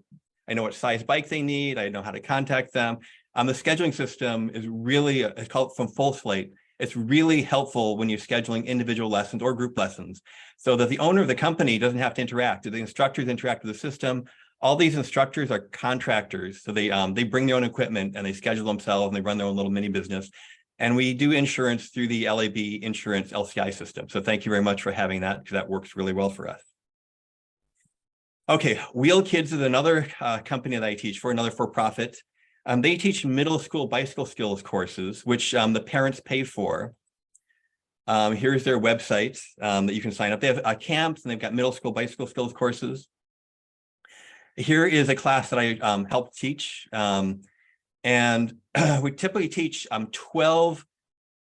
what size bike they need. I know how to contact them. The scheduling system is really, it's called from Full Slate. It's really helpful when you're scheduling individual lessons or group lessons, so that the owner of the company doesn't have to interact. The instructors interact with the system. All these instructors are contractors, so they bring their own equipment and they schedule themselves and they run their own little mini business. And we do insurance through the LAB insurance LCI system. So thank you very much for having that, because that works really well for us. Okay, Wheel Kids is another company that I teach for, another for-profit. They teach middle school bicycle skills courses, which the parents pay for. Here's their website that you can sign up. They have camps, and they've got middle school bicycle skills courses. Here is a class that I help teach. And we typically teach 12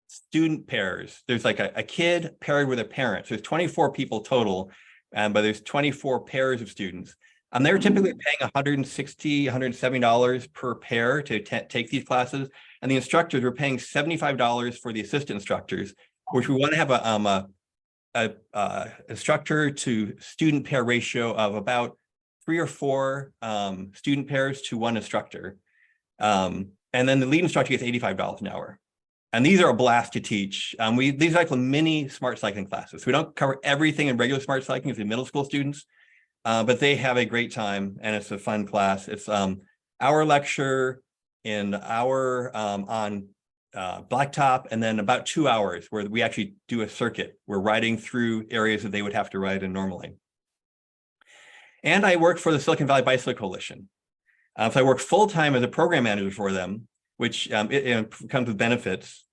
student pairs. There's like a kid paired with a parent. So there's 24 people total, but there's 24 pairs of students. They're typically paying $160, $170 per pair to take these classes. And the instructors were paying $75 for the assistant instructors, which we want to have a instructor to student pair ratio of about 3 or 4 student pairs to 1 instructor. And then the lead instructor gets $85 an hour. And these are a blast to teach. These are like mini smart cycling classes. We don't cover everything in regular smart cycling for the middle school students. But they have a great time, and it's a fun class. It's our lecture in our on blacktop, and then about 2 hours where we actually do a circuit. We're riding through areas that they would have to ride in normally. And I work for the Silicon Valley Bicycle Coalition. So I work full-time as a program manager for them, which it comes with benefits.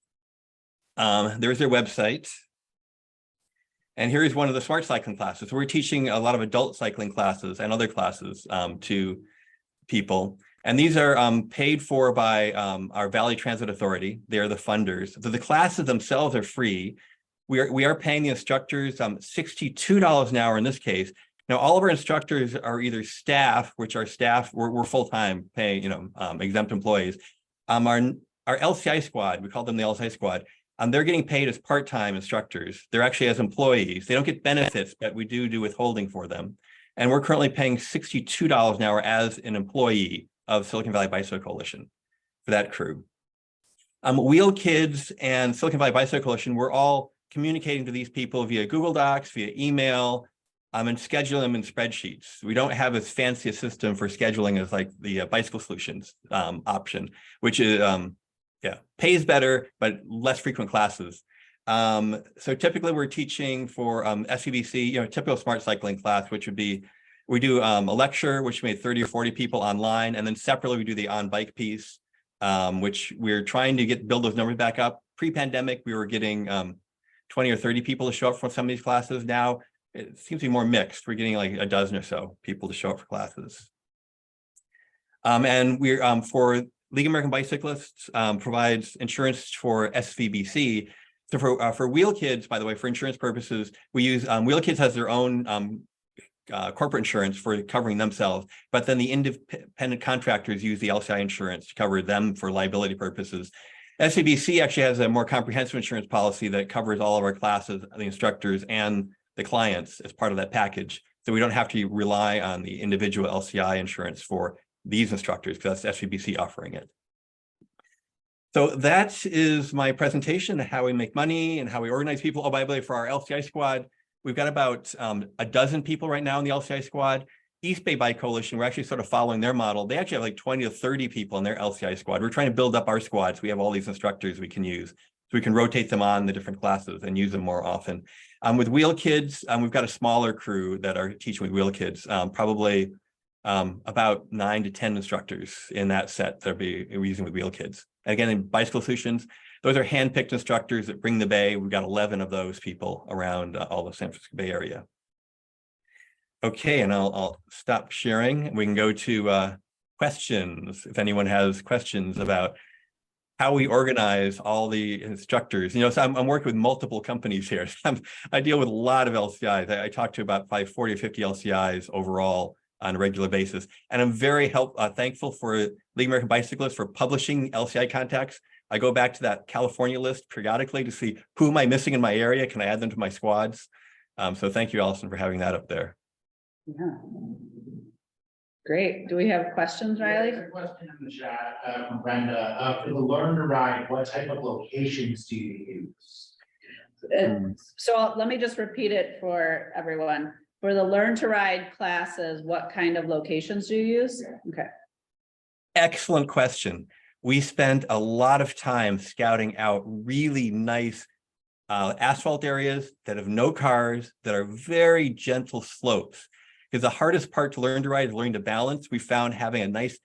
There's their website. And here's one of the smart cycling classes. So we're teaching a lot of adult cycling classes and other classes to people. And these are paid for by our Valley Transit Authority. They're the funders. So the classes themselves are free. We are paying the instructors $62 an hour in this case. Now, all of our instructors are either staff, which are staff, we're full-time paying, exempt employees. Our LCI squad, we call them the LCI squad, they're getting paid as part-time instructors. They're actually as employees. They don't get benefits, but we do withholding for them. And we're currently paying $62 an hour as an employee of Silicon Valley Bicycle Coalition for that crew. Wheel Kids and Silicon Valley Bicycle Coalition, we're all communicating to these people via Google Docs, via email, and schedule them in spreadsheets. We don't have as fancy a system for scheduling as like the Bicycle Solutions option, which is, pays better, but less frequent classes. So typically we're teaching for SVBC, typical smart cycling class, which would be, we do a lecture, which made 30 or 40 people online. And then separately, we do the on-bike piece, which we're trying to build those numbers back up. Pre-pandemic, we were getting 20 or 30 people to show up for some of these classes. Now, it seems to be more mixed. We're getting like a dozen or so people to show up for classes. And we're for League of American Bicyclists provides insurance for SVBC. So for Wheel Kids, by the way, for insurance purposes, we use Wheel Kids has their own corporate insurance for covering themselves, but then the independent contractors use the LCI insurance to cover them for liability purposes. SVBC actually has a more comprehensive insurance policy that covers all of our classes, the instructors and the clients as part of that package. So we don't have to rely on the individual LCI insurance for these instructors because that's SVBC offering it. So that is my presentation of how we make money and how we organize people. Oh, by the way, for our LCI squad, we've got about a dozen people right now in the LCI squad. East Bay Bike Coalition, we're actually sort of following their model. They actually have like 20 to 30 people in their LCI squad. We're trying to build up our squads. We have all these instructors we can use. So we can rotate them on the different classes and use them more often. With Wheel Kids, we've got a smaller crew that are teaching with Wheel Kids, probably about 9 to 10 instructors in that set that we're using with Wheel Kids. And again, in Bicycle Solutions, those are hand-picked instructors that bring the bay. We've got 11 of those people around all the San Francisco Bay Area. Okay, and I'll stop sharing. We can go to questions if anyone has questions about how we organize all the instructors. So I'm working with multiple companies here. So I deal with a lot of LCIs. I talk to about 40 or 50 LCIs overall on a regular basis. And I'm very thankful for League of American Bicyclists for publishing LCI contacts. I go back to that California list periodically to see who am I missing in my area? Can I add them to my squads? So thank you, Alison, for having that up there. Yeah. Great. Do we have questions, Riley? There's a question in the chat from Brenda. For the Learn to Ride, what type of locations do you use? So let me just repeat it for everyone. For the Learn to Ride classes, what kind of locations do you use? Okay. Excellent question. We spent a lot of time scouting out really nice asphalt areas that have no cars, that are very gentle slopes. Because the hardest part to learn to ride is learning to balance. We found having a nice,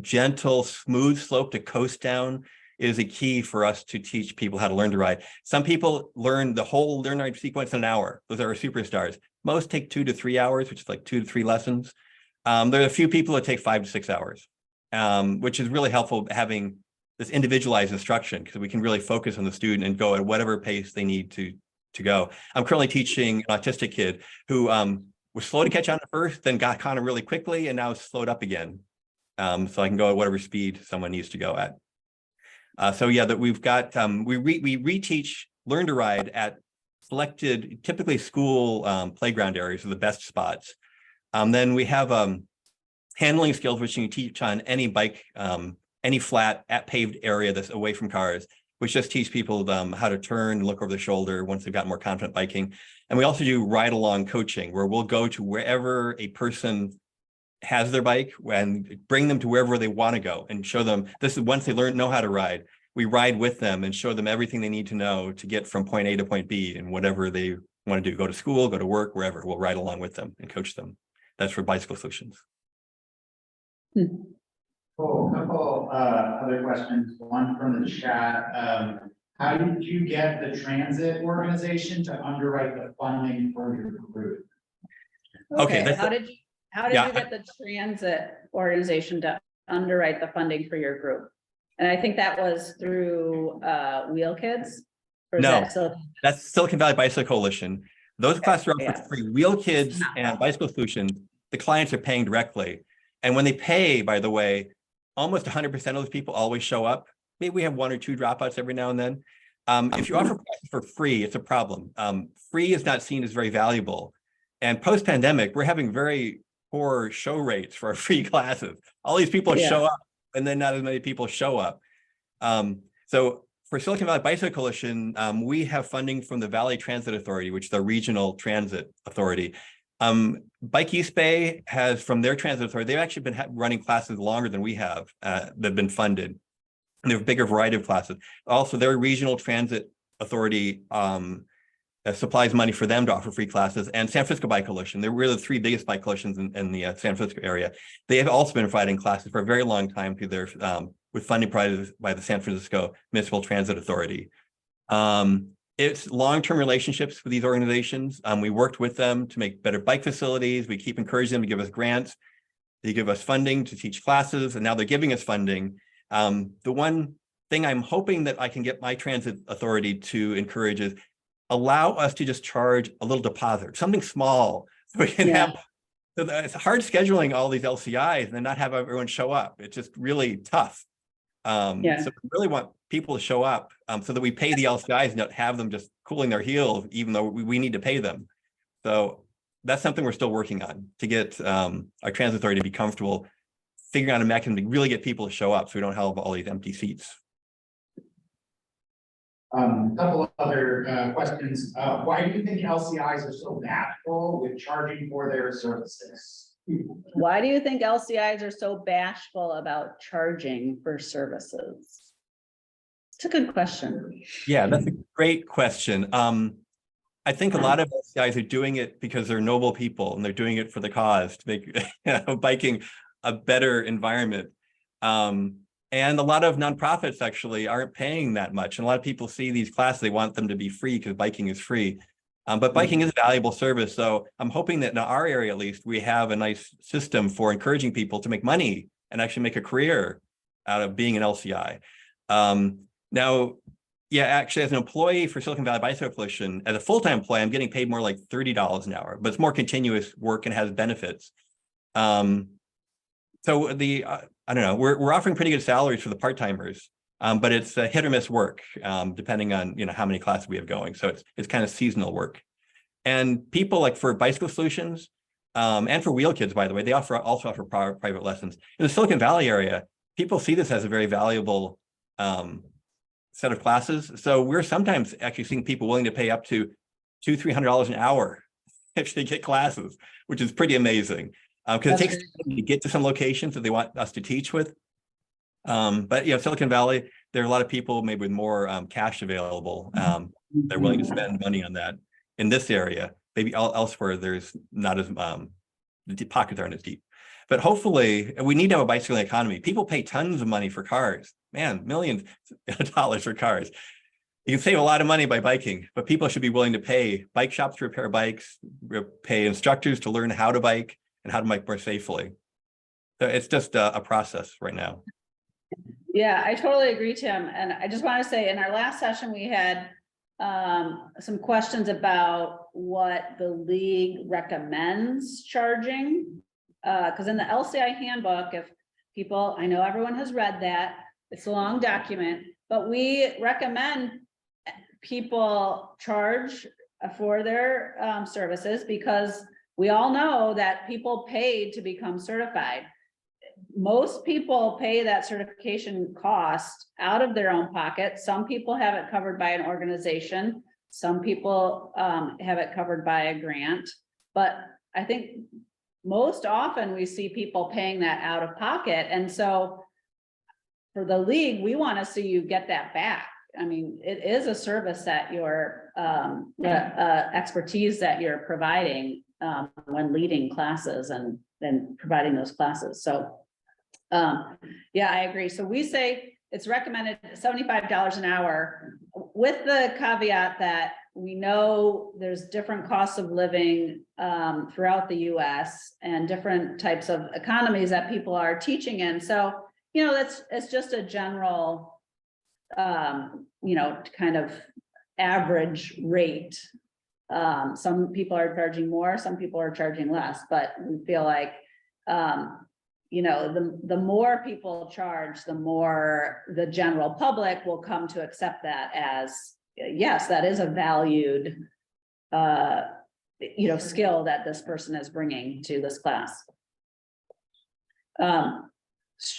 gentle, smooth slope to coast down is a key for us to teach people how to learn to ride. Some people learn the whole learn to ride sequence in an hour. Those are our superstars. Most take 2 to 3 hours, which is like 2 to 3 lessons. There are a few people that take 5 to 6 hours, which is really helpful having this individualized instruction because we can really focus on the student and go at whatever pace they need to go. I'm currently teaching an autistic kid who was slow to catch on at first, then got kind of really quickly and now slowed up again. So I can go at whatever speed someone needs to go at. So yeah, that we've got, we reteach learn to ride at selected, typically school playground areas are the best spots. Then we have handling skills, which you can teach on any bike, any flat at paved area that's away from cars, which just teach people how to turn and look over the shoulder once they've got more confident biking. And we also do ride along coaching, where we'll go to wherever a person has their bike and bring them to wherever they want to go and show them this is once they know how to ride, we ride with them and show them everything they need to know to get from point A to point B and whatever they want to do, go to school, go to work, wherever, we'll ride along with them and coach them. That's for Bicycle Solutions. Cool. A couple other questions. One from the chat. How did you get the transit organization to underwrite the funding for your group? Okay. How did you get the transit organization to underwrite the funding for your group? And I think that was through Wheel Kids. Or is No. that still? That's Silicon Valley Bicycle Coalition. Those classes are yeah. offered free. Wheel Kids and Bicycle Solutions, the clients are paying directly. And when they pay, by the way, almost 100% of those people always show up. Maybe we have 1 or 2 dropouts every now and then. If you offer classes for free, it's a problem. Free is not seen as very valuable. And post-pandemic, we're having very poor show rates for our free classes. All these people Yeah. show up, and then not as many people show up. So for Silicon Valley Bicycle Coalition, we have funding from the Valley Transit Authority, which is the regional transit authority. Bike East Bay has, from their transit authority, they've actually been running classes longer than we have that have been funded. And they have a bigger variety of classes. Also, their regional transit authority supplies money for them to offer free classes, and San Francisco Bike Coalition. They're really the 3 biggest bike coalitions in the San Francisco area. They have also been providing classes for a very long time through their with funding provided by the San Francisco Municipal Transit Authority. It's long-term relationships with these organizations. We worked with them to make better bike facilities. We keep encouraging them to give us grants. They give us funding to teach classes, and now they're giving us funding. The one thing I'm hoping that I can get my transit authority to encourage is allow us to just charge a little deposit, something small, so we can have. So it's hard scheduling all these LCIs and then not have everyone show up. It's just really tough. So we really want people to show up so that we pay the LCIs and not have them just cooling their heels, even though we need to pay them. So that's something we're still working on, to get our transit authority to be comfortable figuring out a mechanism to really get people to show up so we don't have all these empty seats. A couple of other questions. Why do you think LCIs are so bashful with charging for their services? Why do you think LCIs are so bashful about charging for services? It's a good question. Yeah, that's a great question. I think a lot of LCIs are doing it because they're noble people and they're doing it for the cause to make biking a better environment. And a lot of nonprofits actually aren't paying that much. And a lot of people see these classes, they want them to be free because biking is free. But biking is a valuable service. So I'm hoping that in our area, at least, we have a nice system for encouraging people to make money and actually make a career out of being an LCI. Now, yeah, actually, as an employee for Silicon Valley Bicycle Coalition, as a full-time employee, I'm getting paid more like $30 an hour, but it's more continuous work and has benefits. So I don't know, we're offering pretty good salaries for the part-timers, but it's a hit or miss work, depending on, how many classes we have going. So it's kind of seasonal work. And people like for Bicycle Solutions, and for Wheel Kids, by the way, they also offer private lessons. In the Silicon Valley area, people see this as a very valuable set of classes. So we're sometimes actually seeing people willing to pay up to $200-300 an hour if they get classes, which is pretty amazing. Because it takes time to get to some locations that they want us to teach with. But Silicon Valley, there are a lot of people maybe with more cash available. They're willing to spend money on that. In this area, maybe elsewhere, there's not as the pockets aren't as deep. But hopefully, we need to have a bicycling economy. People pay tons of money for cars, man, millions of dollars for cars. You can save a lot of money by biking, but people should be willing to pay bike shops to repair bikes, pay instructors to learn how to bike and how to bike more safely. So it's just a process right now. Yeah, I totally agree, Tim. And I just want to say, in our last session, we had some questions about what the league recommends charging. Because in the LCI handbook, if people, I know everyone has read that, it's a long document, but we recommend people charge for their services because we all know that people paid to become certified. Most people pay that certification cost out of their own pocket. Some people have it covered by an organization. Some people have it covered by a grant. But I think most often we see people paying that out of pocket. And so for the league, we want to see you get that back. I mean, it is a service that you're, expertise that you're providing when leading classes and then providing those classes. So yeah, I agree. So we say it's recommended $75 an hour with the caveat that we know there's different costs of living throughout the US and different types of economies that people are teaching in. So, it's just a general, kind of average rate. Some people are charging more, some people are charging less, but we feel like, you know, the more people charge, the more the general public will come to accept that as, yes, that is a valued, you know, skill that this person is bringing to this class.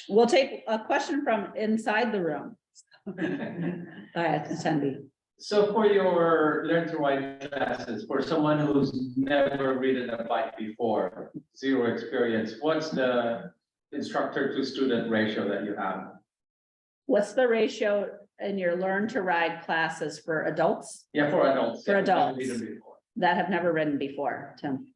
We'll take a question from inside the room. Attendee. So for your learn to ride classes, for someone who's never ridden a bike before, zero experience, what's the instructor to student ratio that you have? What's the ratio in your learn to ride classes for adults Yeah, for adults. For that have never adults. ridden before. that have never ridden before, Tim?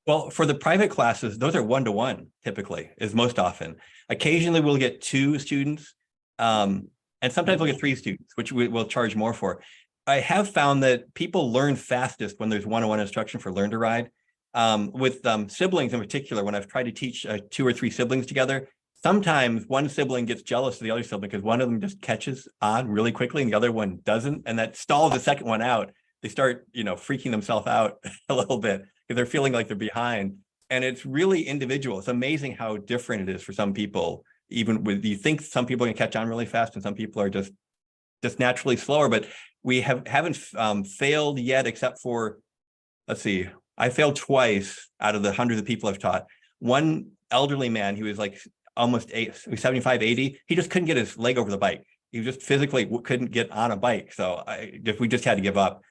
Well, for the private classes, those are 1-to-1 typically, is most often. Occasionally we'll get 2 students, and sometimes we'll get 3 students, which we will charge more for. I have found that people learn fastest when there's 1-on-1 instruction for learn to ride. With siblings in particular, when I've tried to teach 2 or 3 siblings together, sometimes one sibling gets jealous of the other sibling because one of them just catches on really quickly and the other one doesn't, and that stalls the second one out. They start, you know, freaking themselves out a little bit because they're feeling like they're behind. And it's really individual. It's amazing how different it is for some people. Even with, you think some people can catch on really fast and some people are just naturally slower, but we haven't failed yet, except for, let's see, I failed twice out of the hundreds of people I've taught. One elderly man, he was like almost 75, 80. He just couldn't get his leg over the bike. He just physically couldn't get on a bike. So we just had to give up.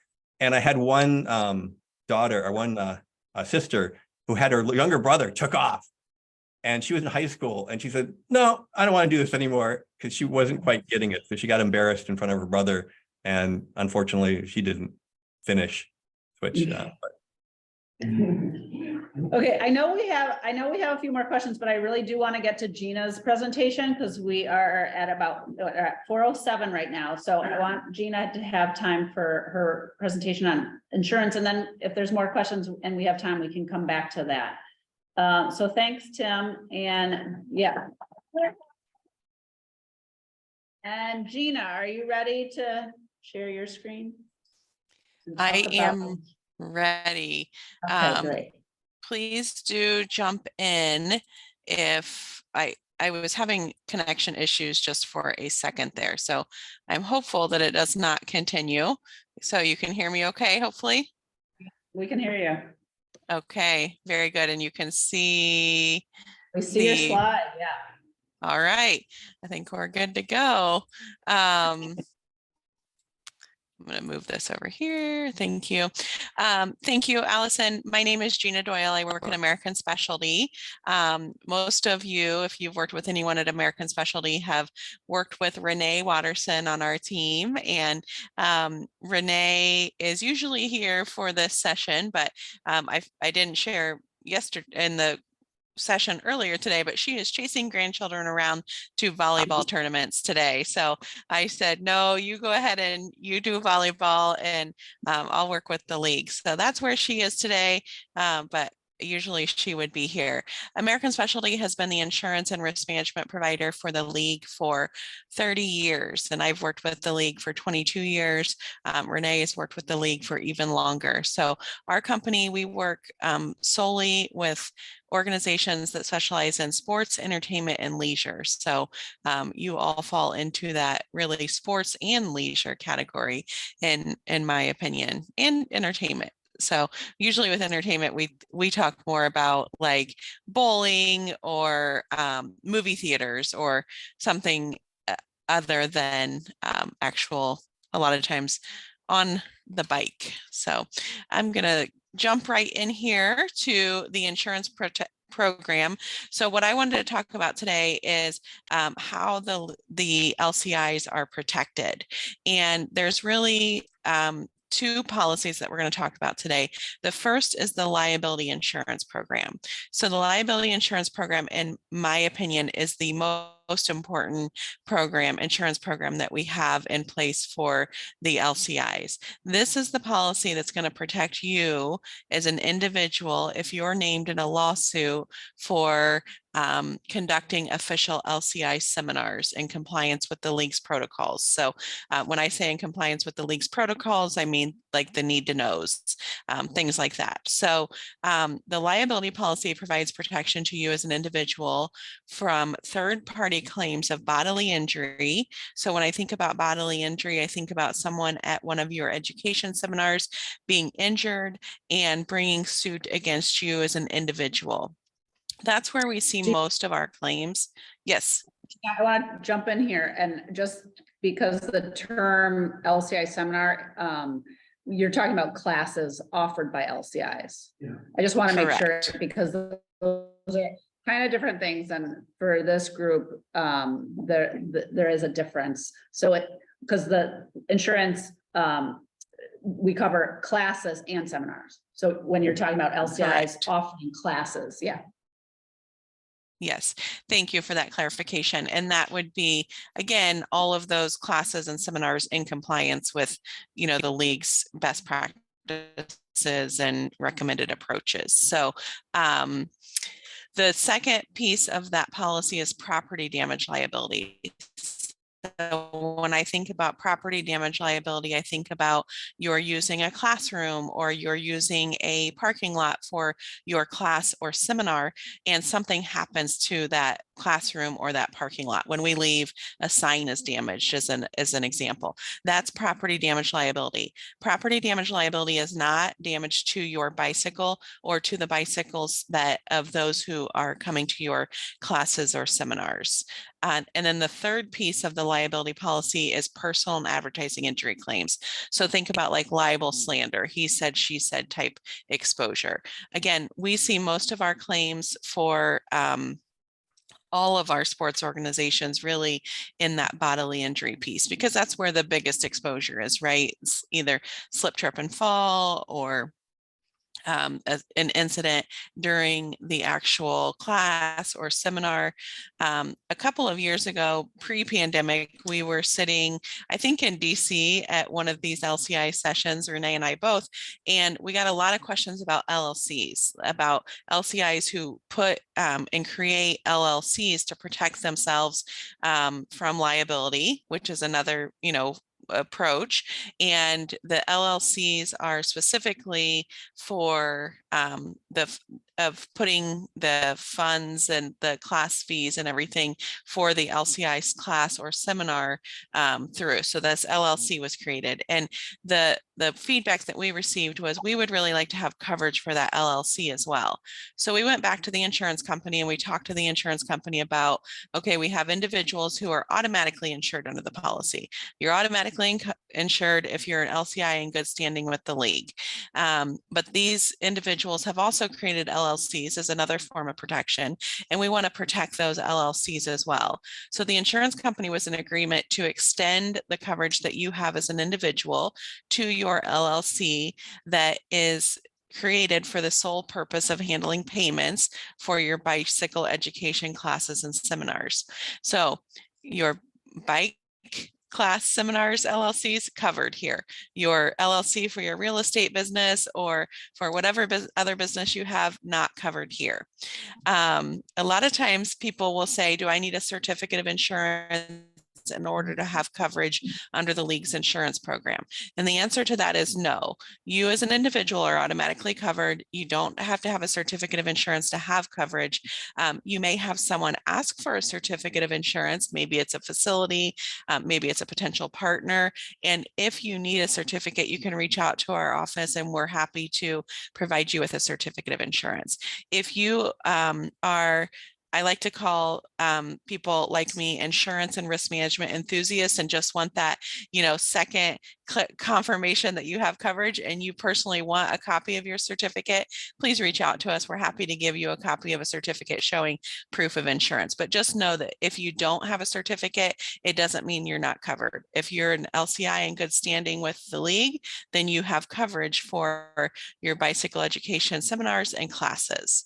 And I had one daughter or one sister who had her younger brother took off, and she was in high school, and she said, no, I don't want to do this anymore, because she wasn't quite getting it. So she got embarrassed in front of her brother, and unfortunately she didn't finish, which Okay, I know we have a few more questions, but I really do want to get to Gina's presentation because we are at about 4:07 right now. So I want Gina to have time for her presentation on insurance. And then if there's more questions and we have time, we can come back to that. So thanks, Tim. And yeah. And Gina, are you ready to share your screen? I am ready. Okay, great. Please do jump in if I was having connection issues just for a second there. So I'm hopeful that it does not continue. So you can hear me okay, hopefully? We can hear you. Okay, very good. And you can see. We see your slide, yeah. All right, I think we're good to go. I'm going to move this over here. Thank you. Thank you, Alison. My name is Jina Doyle. I work in American Specialty. Most of you, if you've worked with anyone at American Specialty, have worked with Rene Waterson on our team. And Rene is usually here for this session, but I didn't share yesterday in the session earlier today, but she is chasing grandchildren around to volleyball tournaments today. So I said, no, you go ahead and you do volleyball, and I'll work with the league. So that's where she is today. But usually she would be here. American Specialty has been the insurance and risk management provider for the league for 30 years. And I've worked with the league for 22 years. Rene has worked with the league for even longer. So our company, we work solely with organizations that specialize in sports, entertainment, and leisure. So you all fall into that really sports and leisure category in my opinion, and entertainment. So usually with entertainment, we talk more about like bowling or movie theaters or something other than actual, a lot of times on the bike. So I'm going to jump right in here to the insurance program. So what I wanted to talk about today is how the LCIs are protected. And there's really 2 policies that we're going to talk about today. The first is the liability insurance program. So the liability insurance program, in my opinion, is the most most important insurance program that we have in place for the LCIs. This is the policy that's going to protect you as an individual if you're named in a lawsuit for conducting official LCI seminars in compliance with the league's protocols. So when I say in compliance with the league's protocols, I mean like the need to knows, things like that. So the liability policy provides protection to you as an individual from third-party claims of bodily injury. So when I think about bodily injury, I think about someone at one of your education seminars being injured and bringing suit against you as an individual. That's where we see most of our claims. Yes. I want to jump in here, and just because the term LCI seminar, you're talking about classes offered by LCIs. Yeah. I just want to make sure, Correct. because those are kind of different things, and for this group, there is a difference. So because the insurance, we cover classes and seminars. So when you're talking about LCIs Correct. offering classes, yeah. Yes, thank you for that clarification. And that would be, again, all of those classes and seminars in compliance with, the league's best practices and recommended approaches. So the second piece of that policy is property damage liability. So when I think about property damage liability, I think about you're using a classroom or you're using a parking lot for your class or seminar, and something happens to that classroom or that parking lot. When we leave, a sign is damaged, as an example. That's property damage liability. Property damage liability is not damage to your bicycle or to the bicycles of those who are coming to your classes or seminars. And then the third piece of the liability policy is personal and advertising injury claims. So think about like libel, slander, he said, she said type exposure. Again, we see most of our claims for all of our sports organizations really in that bodily injury piece, because that's where the biggest exposure is, right? It's either slip, trip, and fall, or an incident during the actual class or seminar. A couple of years ago, pre-pandemic, we were sitting, I think in DC at one of these LCI sessions, Rene and I both, and we got a lot of questions about LLCs, about LCIs who put and create LLCs to protect themselves from liability, which is another, approach. And the LLCs are specifically for putting the funds and the class fees and everything for the LCI class or seminar through. So this LLC was created, and the feedback that we received was we would really like to have coverage for that LLC as well. So we went back to the insurance company and we talked to the insurance company about, okay, we have individuals who are automatically insured under the policy. You're automatically insured if you're an LCI in good standing with the league. But these individuals have also created LLCs as another form of protection, and we want to protect those LLCs as well. So the insurance company was in agreement to extend the coverage that you have as an individual to your LLC that is created for the sole purpose of handling payments for your bicycle education classes and seminars. So your bike class seminars LLCs covered here. Your LLC for your real estate business or for whatever other business you have, not covered here. A lot of times people will say, do I need a certificate of insurance in order to have coverage under the league's insurance program? And the answer to that is no. You as an individual are automatically covered. You don't have to have a certificate of insurance to have coverage. You may have someone ask for a certificate of insurance. Maybe it's a facility, maybe it's a potential partner. And if you need a certificate, you can reach out to our office and we're happy to provide you with a certificate of insurance. If you I like to call people like me insurance and risk management enthusiasts and just want that, second confirmation that you have coverage and you personally want a copy of your certificate, please reach out to us. We're happy to give you a copy of a certificate showing proof of insurance. But just know that if you don't have a certificate, it doesn't mean you're not covered. If you're an LCI in good standing with the league, then you have coverage for your bicycle education seminars and classes.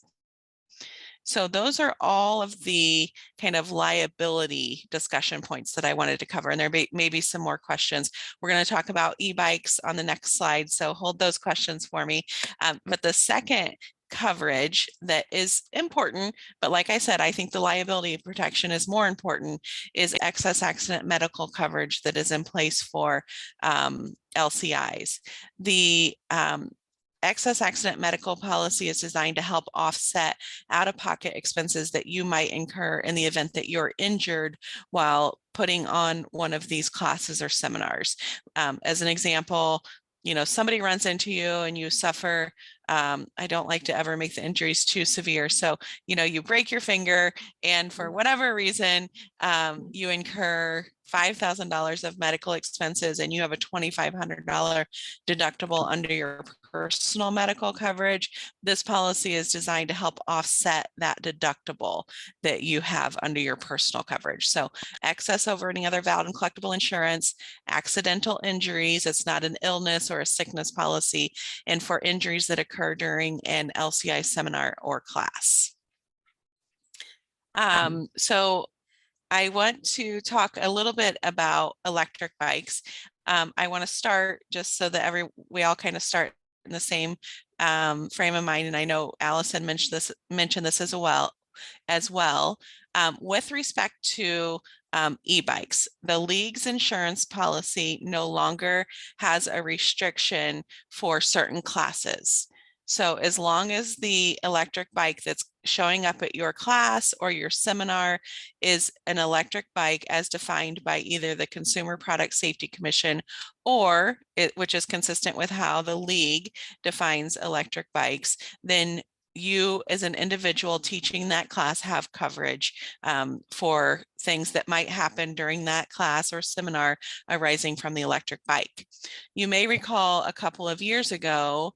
So those are all of the kind of liability discussion points that I wanted to cover. And there may be some more questions. We're going to talk about e-bikes on the next slide. So hold those questions for me. But the second coverage that is important, but like I said, I think the liability protection is more important, is excess accident medical coverage that is in place for LCIs. The excess accident medical policy is designed to help offset out-of-pocket expenses that you might incur in the event that you're injured while putting on one of these classes or seminars. As an example, you know, somebody runs into you and you suffer. I don't like to ever make the injuries too severe. So, you know, you break your finger and for whatever reason, you incur $5,000 of medical expenses and you have a $2,500 deductible under your personal medical coverage. This policy is designed to help offset that deductible that you have under your personal coverage. So excess over any other valid and collectible insurance, accidental injuries, it's not an illness or a sickness policy, and for injuries that occur during an LCI seminar or class. So I want to talk a little bit about electric bikes. I want to start just so that we all kind of start in the same frame of mind. And I know Alison mentioned this as well. With respect to e-bikes, the League's insurance policy no longer has a restriction for certain classes. So as long as the electric bike that's showing up at your class or your seminar is an electric bike as defined by either the Consumer Product Safety Commission or which is consistent with how the League defines electric bikes, then you as an individual teaching that class have coverage for things that might happen during that class or seminar arising from the electric bike. You may recall a couple of years ago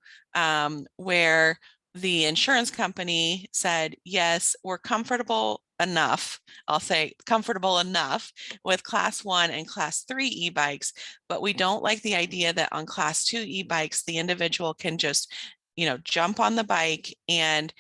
where the insurance company said, yes, we're comfortable enough, I'll say comfortable enough with class 1 and class 3 e-bikes, but we don't like the idea that on class 2 e-bikes, the individual can just, you know, jump on the bike and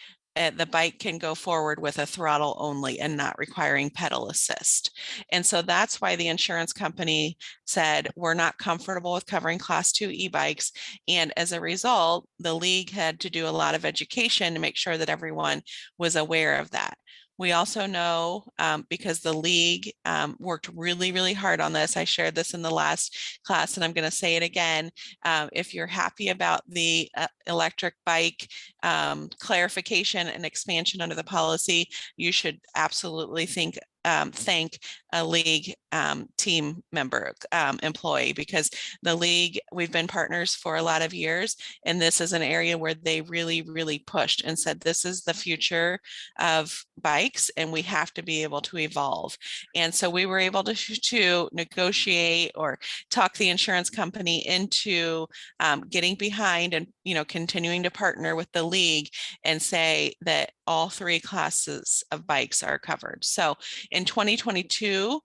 the bike can go forward with a throttle only and not requiring pedal assist. And so that's why the insurance company said, we're not comfortable with covering class 2 e-bikes. And as a result, the League had to do a lot of education to make sure that everyone was aware of that. We also know, because the League worked really, really hard on this. I shared this in the last class and I'm going to say it again. If you're happy about the electric bike clarification and expansion under the policy, you should absolutely thank a League team member, employee, because the League, we've been partners for a lot of years, and this is an area where they really, really pushed and said, this is the future of bikes, and we have to be able to evolve. And so we were able to negotiate or talk the insurance company into getting behind and, you know, continuing to partner with the League and say that all 3 classes of bikes are covered. So in 2022,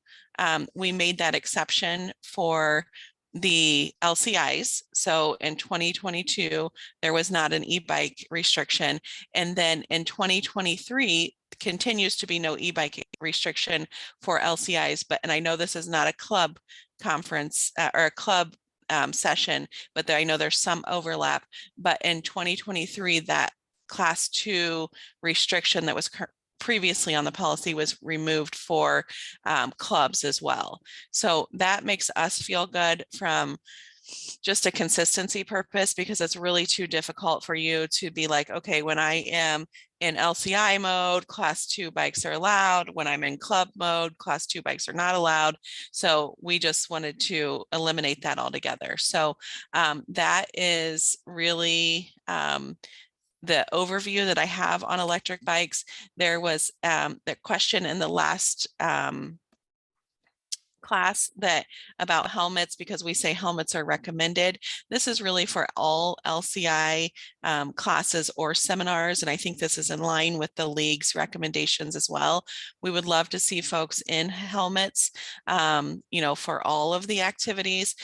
we made that exception for the LCIs. So in 2022, there was not an e-bike restriction. And then in 2023, continues to be no e-bike restriction for LCIs. And I know this is not a club conference or a club session, but I know there's some overlap. But in 2023, that class 2 restriction that was previously on the policy was removed for clubs as well. So that makes us feel good from just a consistency purpose, because it's really too difficult for you to be like, okay, when I am in LCI mode, class 2 bikes are allowed. When I'm in club mode, class 2 bikes are not allowed. So we just wanted to eliminate that altogether. So that is really the overview that I have on electric bikes. There was the question in the last class that about helmets, because we say helmets are recommended. This is really for all LCI classes or seminars. And I think this is in line with the league's recommendations as well. We would love to see folks in helmets, for all of the activities.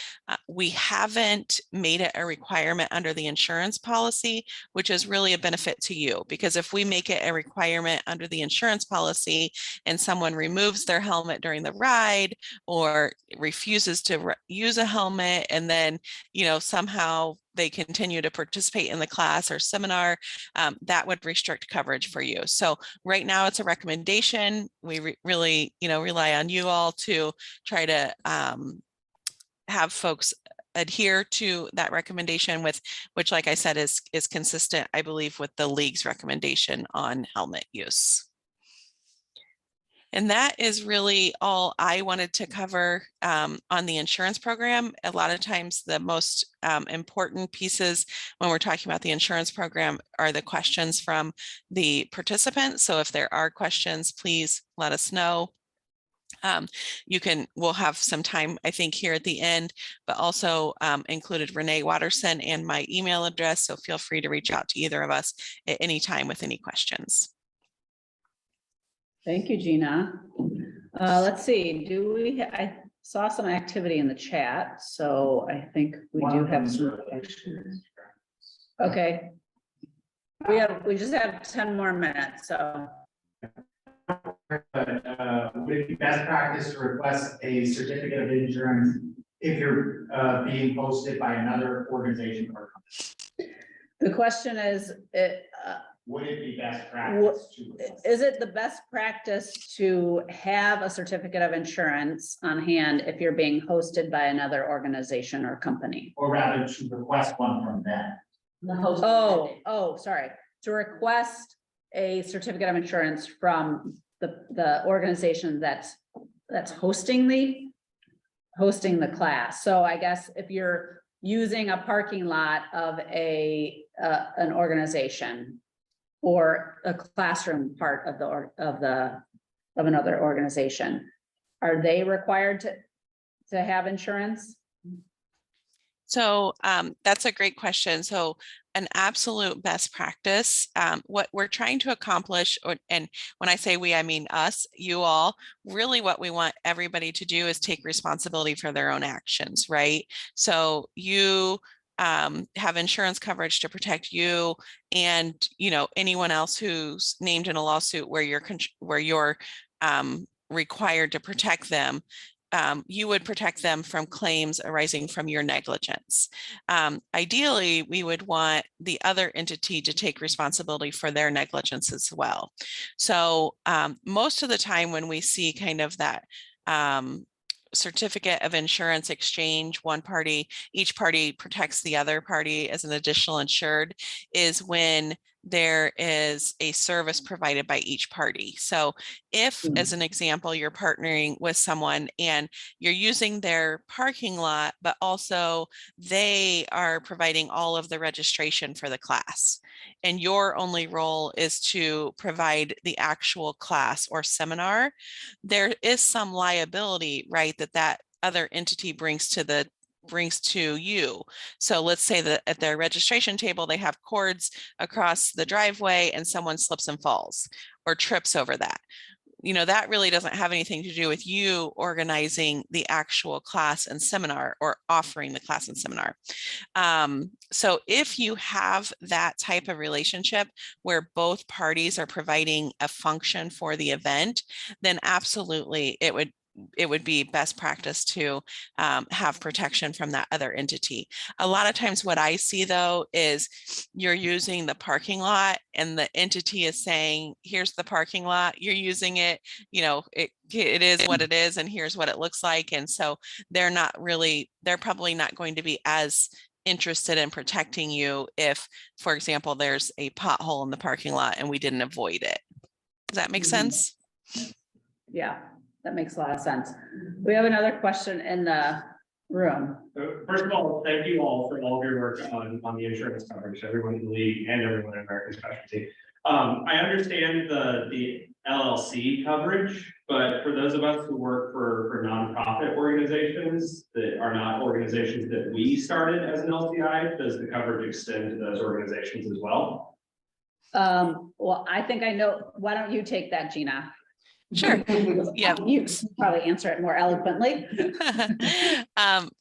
We haven't made it a requirement under the insurance policy, which is really a benefit to you, because if we make it a requirement under the insurance policy and someone removes their helmet during the ride or refuses to use a helmet, and then, somehow they continue to participate in the class or seminar, that would restrict coverage for you. So right now it's a recommendation. We really, rely on you all to try to have folks adhere to that recommendation, which, like I said, is consistent, I believe, with the league's recommendation on helmet use. And that is really all I wanted to cover on the insurance program. A lot of times the most important pieces when we're talking about the insurance program are the questions from the participants. So if there are questions, please let us know. We'll have some time, I think, here at the end, but also included Rene Waterson and my email address. So feel free to reach out to either of us at any time with any questions. Thank you, Jina. Let's see, I saw some activity in the chat, so I think we do have some. Okay. We just have 10 more minutes, so. Would it be best practice to request a certificate of insurance if you're being hosted by another organization or company? The question is, would it be best practice to request? Is it the best practice to have a certificate of insurance on hand if you're being hosted by another organization or company? Or rather to request one from them? The host. Sorry. To request a certificate of insurance from the organization that's hosting the class. So I guess if you're using a parking lot of an organization or a classroom part of another organization, are they required to have insurance? So that's a great question. So an absolute best practice, what we're trying to accomplish, and when I say we, I mean us, you all, really what we want everybody to do is take responsibility for their own actions, right? So you have insurance coverage to protect you and, anyone else who's named in a lawsuit where you're required to protect them. You would protect them from claims arising from your negligence. Ideally, we would want the other entity to take responsibility for their negligence as well. So most of the time when we see kind of that certificate of insurance exchange, each party protects the other party as an additional insured, is when there is a service provided by each party. So if, as an example, you're partnering with someone and you're using their parking lot, but also they are providing all of the registration for the class, and your only role is to provide the actual class or seminar, there is some liability, right, that other entity brings to you. So let's say that at their registration table, they have cords across the driveway and someone slips and falls or trips over that. That really doesn't have anything to do with you organizing the actual class and seminar or offering the class and seminar. So if you have that type of relationship where both parties are providing a function for the event, then absolutely it would be best practice to have protection from that other entity. A lot of times what I see though is you're using the parking lot and the entity is saying, here's the parking lot, you're using it, it is what it is and here's what it looks like. And so they're probably not going to be as interested in protecting you if, for example, there's a pothole in the parking lot and we didn't avoid it. Does that make sense? Yeah. That makes a lot of sense. We have another question in the room. First of all, thank you all for all of your work on the insurance coverage, everyone in the league and everyone in American Specialty. I understand the LLC coverage, but for those of us who work for nonprofit organizations that are not organizations that we started as an LCI, does the coverage extend to those organizations as well? Well, I think I know. Why don't you take that, Jina? Sure. Yeah. You probably answer it more eloquently.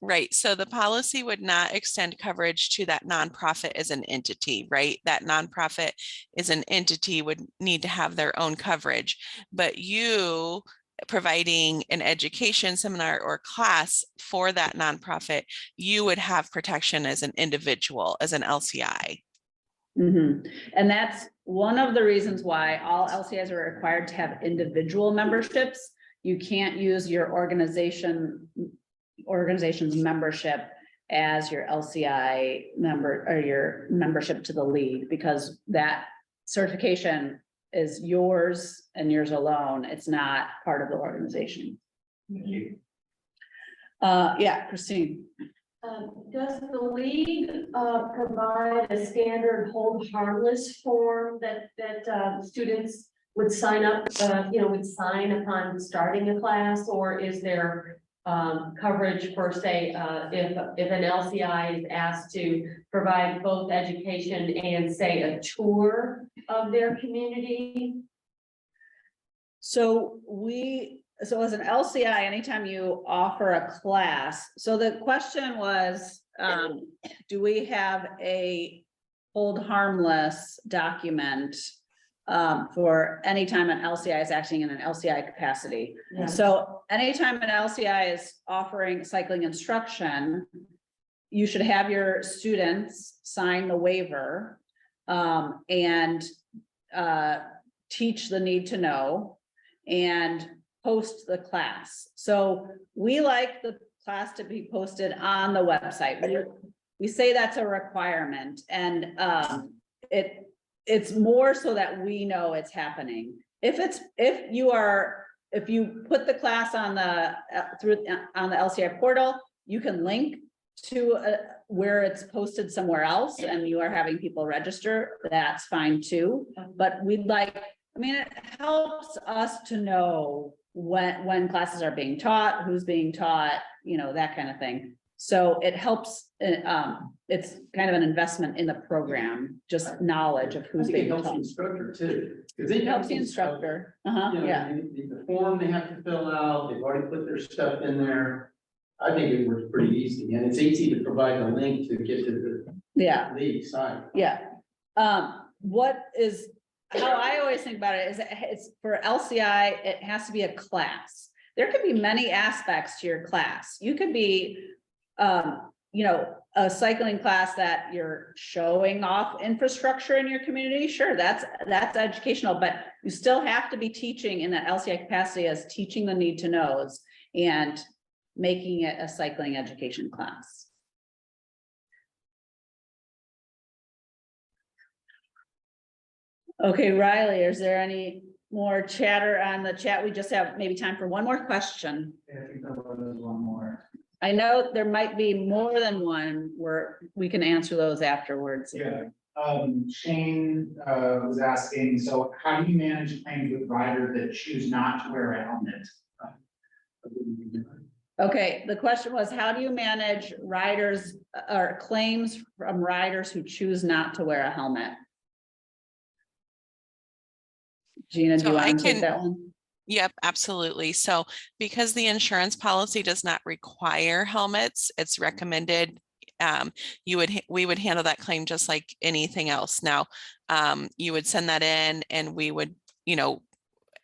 Right. So the policy would not extend coverage to that nonprofit as an entity, right? That nonprofit as an entity would need to have their own coverage, but you providing an education seminar or class for that nonprofit, you would have protection as an individual, as an LCI. Mhm. And that's one of the reasons why all LCIs are required to have individual memberships. You can't use your organization's membership as your LCI member or your membership to the league, because that certification is yours and yours alone. It's not part of the organization. Yeah, Christine. Does the league provide a standard hold harmless form that students would sign up, would sign upon starting a class, or is there coverage for, say, if an LCI is asked to provide both education and, say, a tour of their community? So as an LCI, anytime you offer a class, so the question was, do we have a hold harmless document for anytime an LCI is acting in an LCI capacity? Yeah. So anytime an LCI is offering cycling instruction, you should have your students sign the waiver and teach the need to know and post the class. So we like the class to be posted on the website. We say that's a requirement, and it's more so that we know it's happening. If you put the class on the LCI portal, you can link to where it's posted somewhere else and you are having people register, that's fine too. But it helps us to know when classes are being taught, who's being taught, that kind of thing. So it helps, it's kind of an investment in the program, just knowledge of who's being It helps the taught. instructor too. It helps the instructor, yeah. The form they have to fill out, they've already put their stuff in there. I think it works pretty easy, and it's easy to provide a link to get to Yeah, the league site. yeah. How I always think about it is it's for LCI, it has to be a class. There could be many aspects to your class. You could be, a cycling class that you're showing off infrastructure in your community. Sure, that's educational, but you still have to be teaching in that LCI capacity as teaching the need to knows and making it a cycling education class. Okay, Riley, is there any more chatter on the chat? We just have maybe time for one more question. Yeah, I think there was one more. I know there might be more than one where we can answer those afterwards. Yeah, Shane was asking, so how do you manage claims with riders that choose not to wear a helmet? Okay, the question was, how do you manage riders or claims from riders who choose not to wear a helmet? Jina, do So you I want to take can- that one? Yep, absolutely. So because the insurance policy does not require helmets, it's recommended. We would handle that claim just like anything else. Now, you would send that in and we would,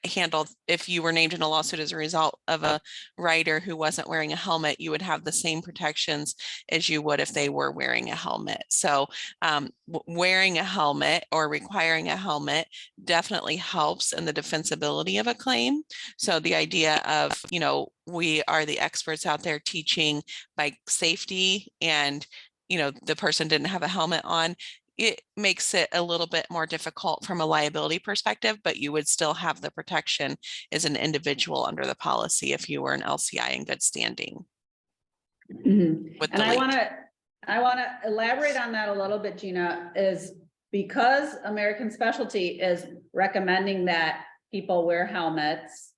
handle, if you were named in a lawsuit as a result of a rider who wasn't wearing a helmet, you would have the same protections as you would if they were wearing a helmet. So wearing a helmet or requiring a helmet definitely helps in the defensibility of a claim. So the idea of, we are the experts out there teaching bike safety and, the person didn't have a helmet on, it makes it a little bit more difficult from a liability perspective, but you would still have the protection as an individual under the policy if you were an LCI in good standing. Mhm. with And the I league. want to elaborate on that a little bit, Gina, is because American Specialty is recommending that people wear helmets.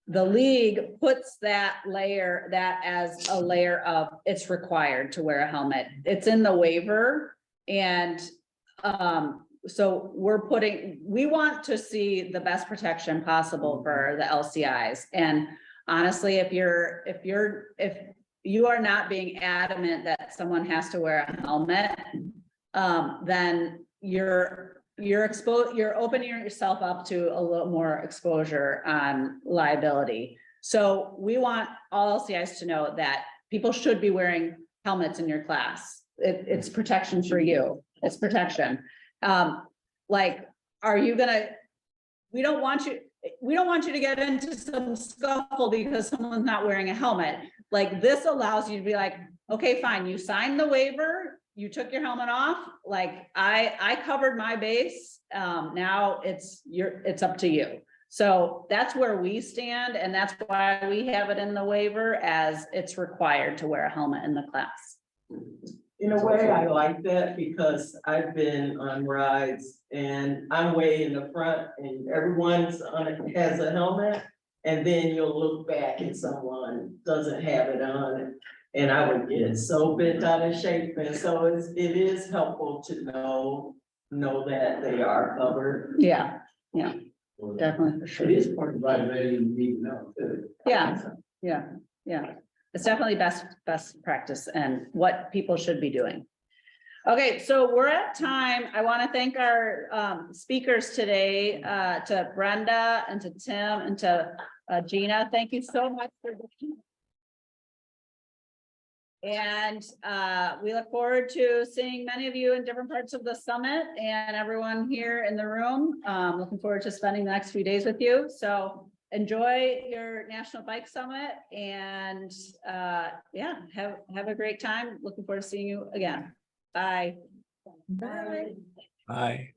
The league puts that as a layer of, it's required to wear a helmet. It's in the waiver. And so we want to see the best protection possible for the LCIs. And honestly, if you are not being adamant that someone has to wear a helmet, then you're opening yourself up to a little more exposure on liability. So we want all LCIs to know that people should be wearing helmets in your class. It's protection for you. It's protection. Like, we don't want you to get into some scuffle because someone's not wearing a helmet. Like, this allows you to be like, okay, fine, you signed the waiver, you took your helmet off, like I covered my base. Now it's up to you. So that's where we stand, and that's why we have it in the waiver, as it's required to wear a helmet in the class. In a way, I like that because I've been on rides and I'm way in the front and everyone's has a helmet. And then you'll look back and someone doesn't have it on, and I would get so bent out of shape. And so it is helpful to know that they are covered. Yeah, definitely, for sure. It is part of ride ready and need to know too. Yeah. It's definitely best practice and what people should be doing. Okay, so we're at time. I want to thank our speakers today, to Brenda and to Tim and to Gina. Thank you so much for being here. And we look forward to seeing many of you in different parts of the summit and everyone here in the room. Looking forward to spending the next few days with you. So enjoy your National Bike Summit, and yeah, have a great time. Looking forward to seeing you again. Bye. Bye. Bye.